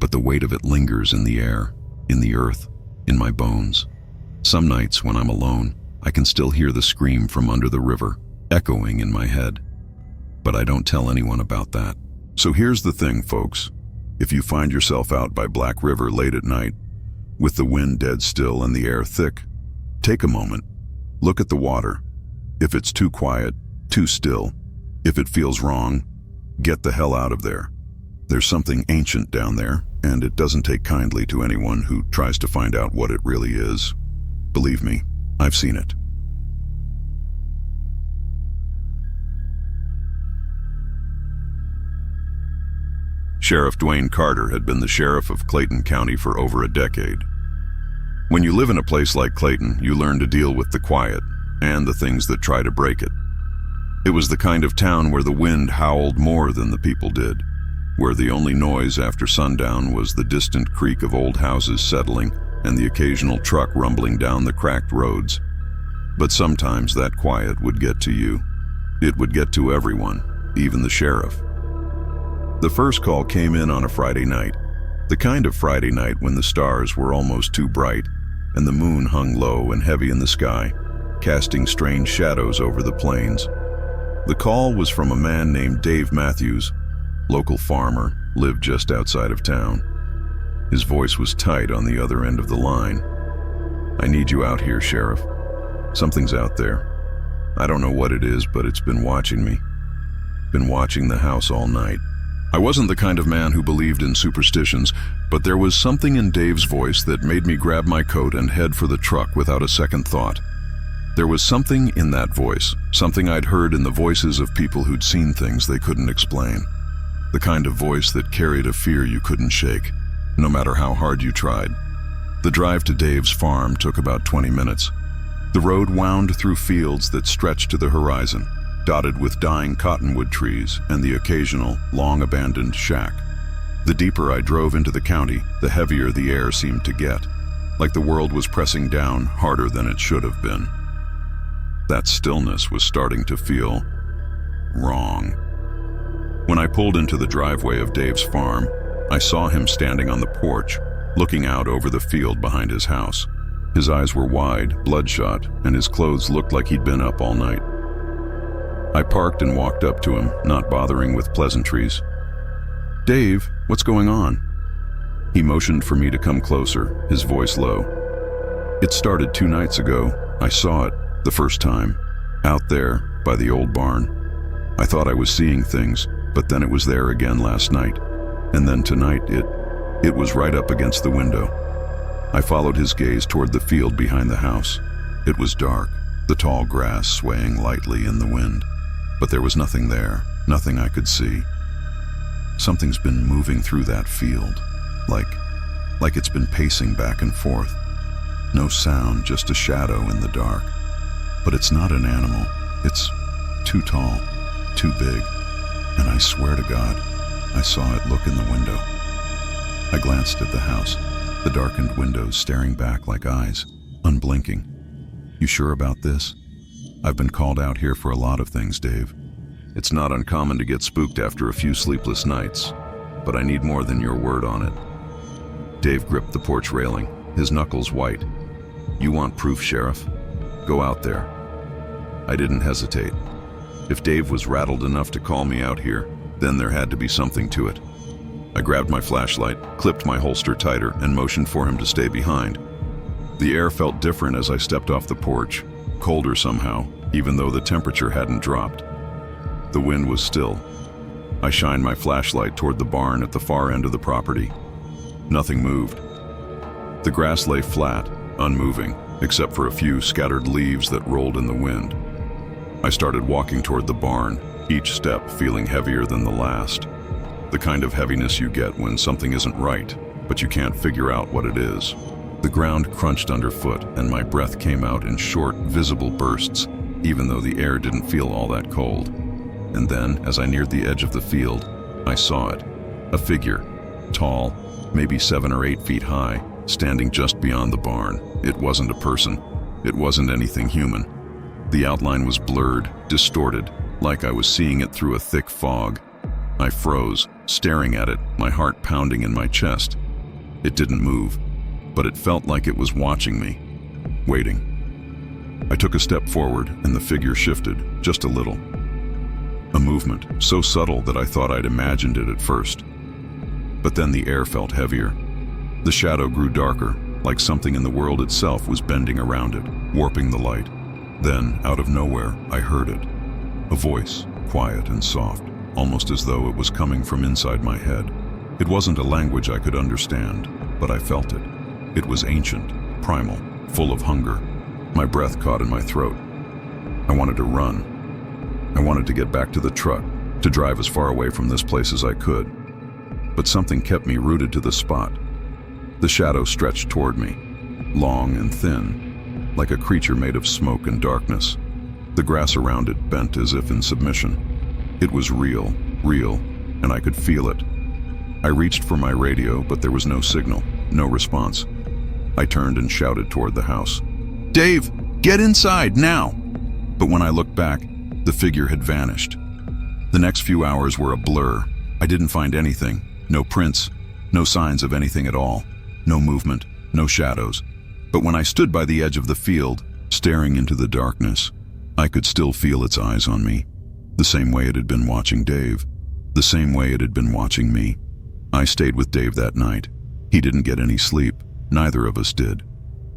but the weight of it lingers in the air, in the earth, in my bones. Some nights when I'm alone, I can still hear the scream from under the river, echoing in my head. But I don't tell anyone about that. So here's the thing, folks. If you find yourself out by Black River late at night, with the wind dead still and the air thick, take a moment. Look at the water. If it's too quiet, too still, if it feels wrong, get the hell out of there. There's something ancient down there, and it doesn't take kindly to anyone who tries to find out what it really is. Believe me, I've seen it. Sheriff Dwayne Carter had been the sheriff of Clayton County for over a decade. When you live in a place like Clayton, you learn to deal with the quiet and the things that try to break it. It was the kind of town where the wind howled more than the people did, where the only noise after sundown was the distant creak of old houses settling and the occasional truck rumbling down the cracked roads. But sometimes that quiet would get to you. It would get to everyone, even the sheriff. The first call came in on a Friday night. The kind of Friday night when the stars were almost too bright and the moon hung low and heavy in the sky, casting strange shadows over the plains. The call was from a man named Dave Matthews, local farmer, lived just outside of town. His voice was tight on the other end of the line. "I need you out here, Sheriff. Something's out there. I don't know what it is, but it's been watching me. Been watching the house all night." I wasn't the kind of man who believed in superstitions, but there was something in Dave's voice that made me grab my coat and head for the truck without a second thought. There was something in that voice, something I'd heard in the voices of people who'd seen things they couldn't explain. The kind of voice that carried a fear you couldn't shake, no matter how hard you tried. The drive to Dave's farm took about 20 minutes. The road wound through fields that stretched to the horizon, dotted with dying cottonwood trees and the occasional, long-abandoned shack. The deeper I drove into the county, the heavier the air seemed to get, like the world was pressing down harder than it should have been. That stillness was starting to feel wrong. When I pulled into the driveway of Dave's farm, I saw him standing on the porch, looking out over the field behind his house. His eyes were wide, bloodshot, and his clothes looked like he'd been up all night. I parked and walked up to him, not bothering with pleasantries. "Dave, what's going on?" He motioned for me to come closer, his voice low. "It started 2 nights ago. I saw it, the first time, out there by the old barn. I thought I was seeing things, but then it was there again last night. And then tonight, it was right up against the window." I followed his gaze toward the field behind the house. It was dark, the tall grass swaying lightly in the wind. But there was nothing there, nothing I could see. Something's been moving through that field, like it's been pacing back and forth. No sound, just a shadow in the dark. But it's not an animal. It's too tall, too big, and I swear to God, I saw it look in the window. I glanced at the house, the darkened windows staring back like eyes, unblinking. "You sure about this? I've been called out here for a lot of things, Dave. It's not uncommon to get spooked after a few sleepless nights, but I need more than your word on it." Dave gripped the porch railing, his knuckles white. "You want proof, Sheriff? Go out there." I didn't hesitate. If Dave was rattled enough to call me out here, then there had to be something to it. I grabbed my flashlight, clipped my holster tighter, and motioned for him to stay behind. The air felt different as I stepped off the porch, colder somehow, even though the temperature hadn't dropped. The wind was still. I shined my flashlight toward the barn at the far end of the property. Nothing moved. The grass lay flat, unmoving, except for a few scattered leaves that rolled in the wind. I started walking toward the barn, each step feeling heavier than the last. The kind of heaviness you get when something isn't right, but you can't figure out what it is. The ground crunched underfoot, and my breath came out in short, visible bursts, even though the air didn't feel all that cold. And then, as I neared the edge of the field, I saw it. A figure, tall, maybe 7 or 8 feet high, standing just beyond the barn. It wasn't a person. It wasn't anything human. The outline was blurred, distorted, like I was seeing it through a thick fog. I froze, staring at it, my heart pounding in my chest. It didn't move, but it felt like it was watching me, waiting. I took a step forward, and the figure shifted, just a little. A movement, so subtle that I thought I'd imagined it at first. But then the air felt heavier. The shadow grew darker, like something in the world itself was bending around it, warping the light. Then, out of nowhere, I heard it. A voice, quiet and soft, almost as though it was coming from inside my head. It wasn't a language I could understand, but I felt it. It was ancient, primal, full of hunger. My breath caught in my throat. I wanted to run. I wanted to get back to the truck, to drive as far away from this place as I could. But something kept me rooted to the spot. The shadow stretched toward me, long and thin, like a creature made of smoke and darkness. The grass around it bent as if in submission. It was real, and I could feel it. I reached for my radio, but there was no signal, no response. I turned and shouted toward the house. "Dave, get inside, now!" But when I looked back, the figure had vanished. The next few hours were a blur. I didn't find anything. No prints, No signs of anything at all. No movement, no shadows. But when I stood by the edge of the field, staring into the darkness, I could still feel its eyes on me. The same way it had been watching Dave. The same way it had been watching me. I stayed with Dave that night. He didn't get any sleep. Neither of us did.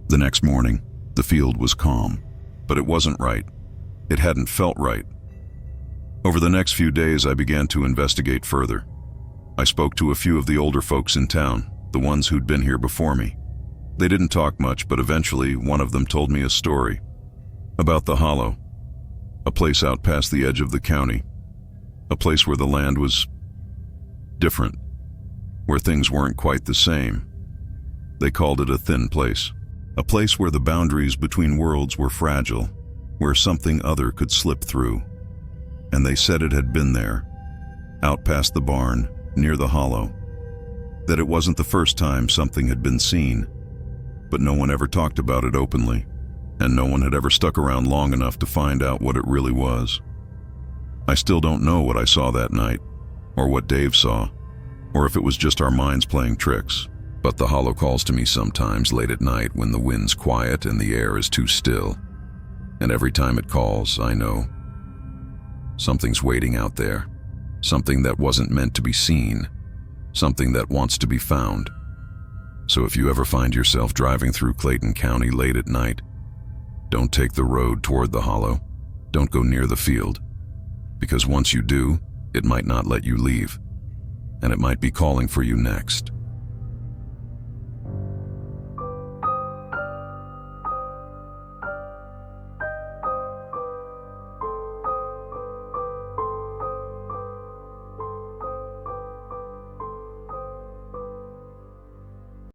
The next morning, the field was calm. But it wasn't right. It hadn't felt right. Over the next few days, I began to investigate further. I spoke to a few of the older folks in town, the ones who'd been here before me. They didn't talk much, but eventually one of them told me a story about the Hollow, a place out past the edge of the county, a place where the land was different, where things weren't quite the same. They called it a thin place, a place where the boundaries between worlds were fragile, where something other could slip through. And they said it had been there, out past the barn, near the Hollow, that it wasn't the first time something had been seen, but no one ever talked about it openly, and no one had ever stuck around long enough to find out what it really was. I still don't know what I saw that night, or what Dave saw, or if it was just our minds playing tricks. But the Hollow calls to me sometimes late at night when the wind's quiet and the air is too still. And every time it calls, I know something's waiting out there. Something that wasn't meant to be seen. Something that wants to be found. So if you ever find yourself driving through Clayton County late at night, don't take the road toward the Hollow. Don't go near the field. Because once you do, it might not let you leave. And it might be calling for you next.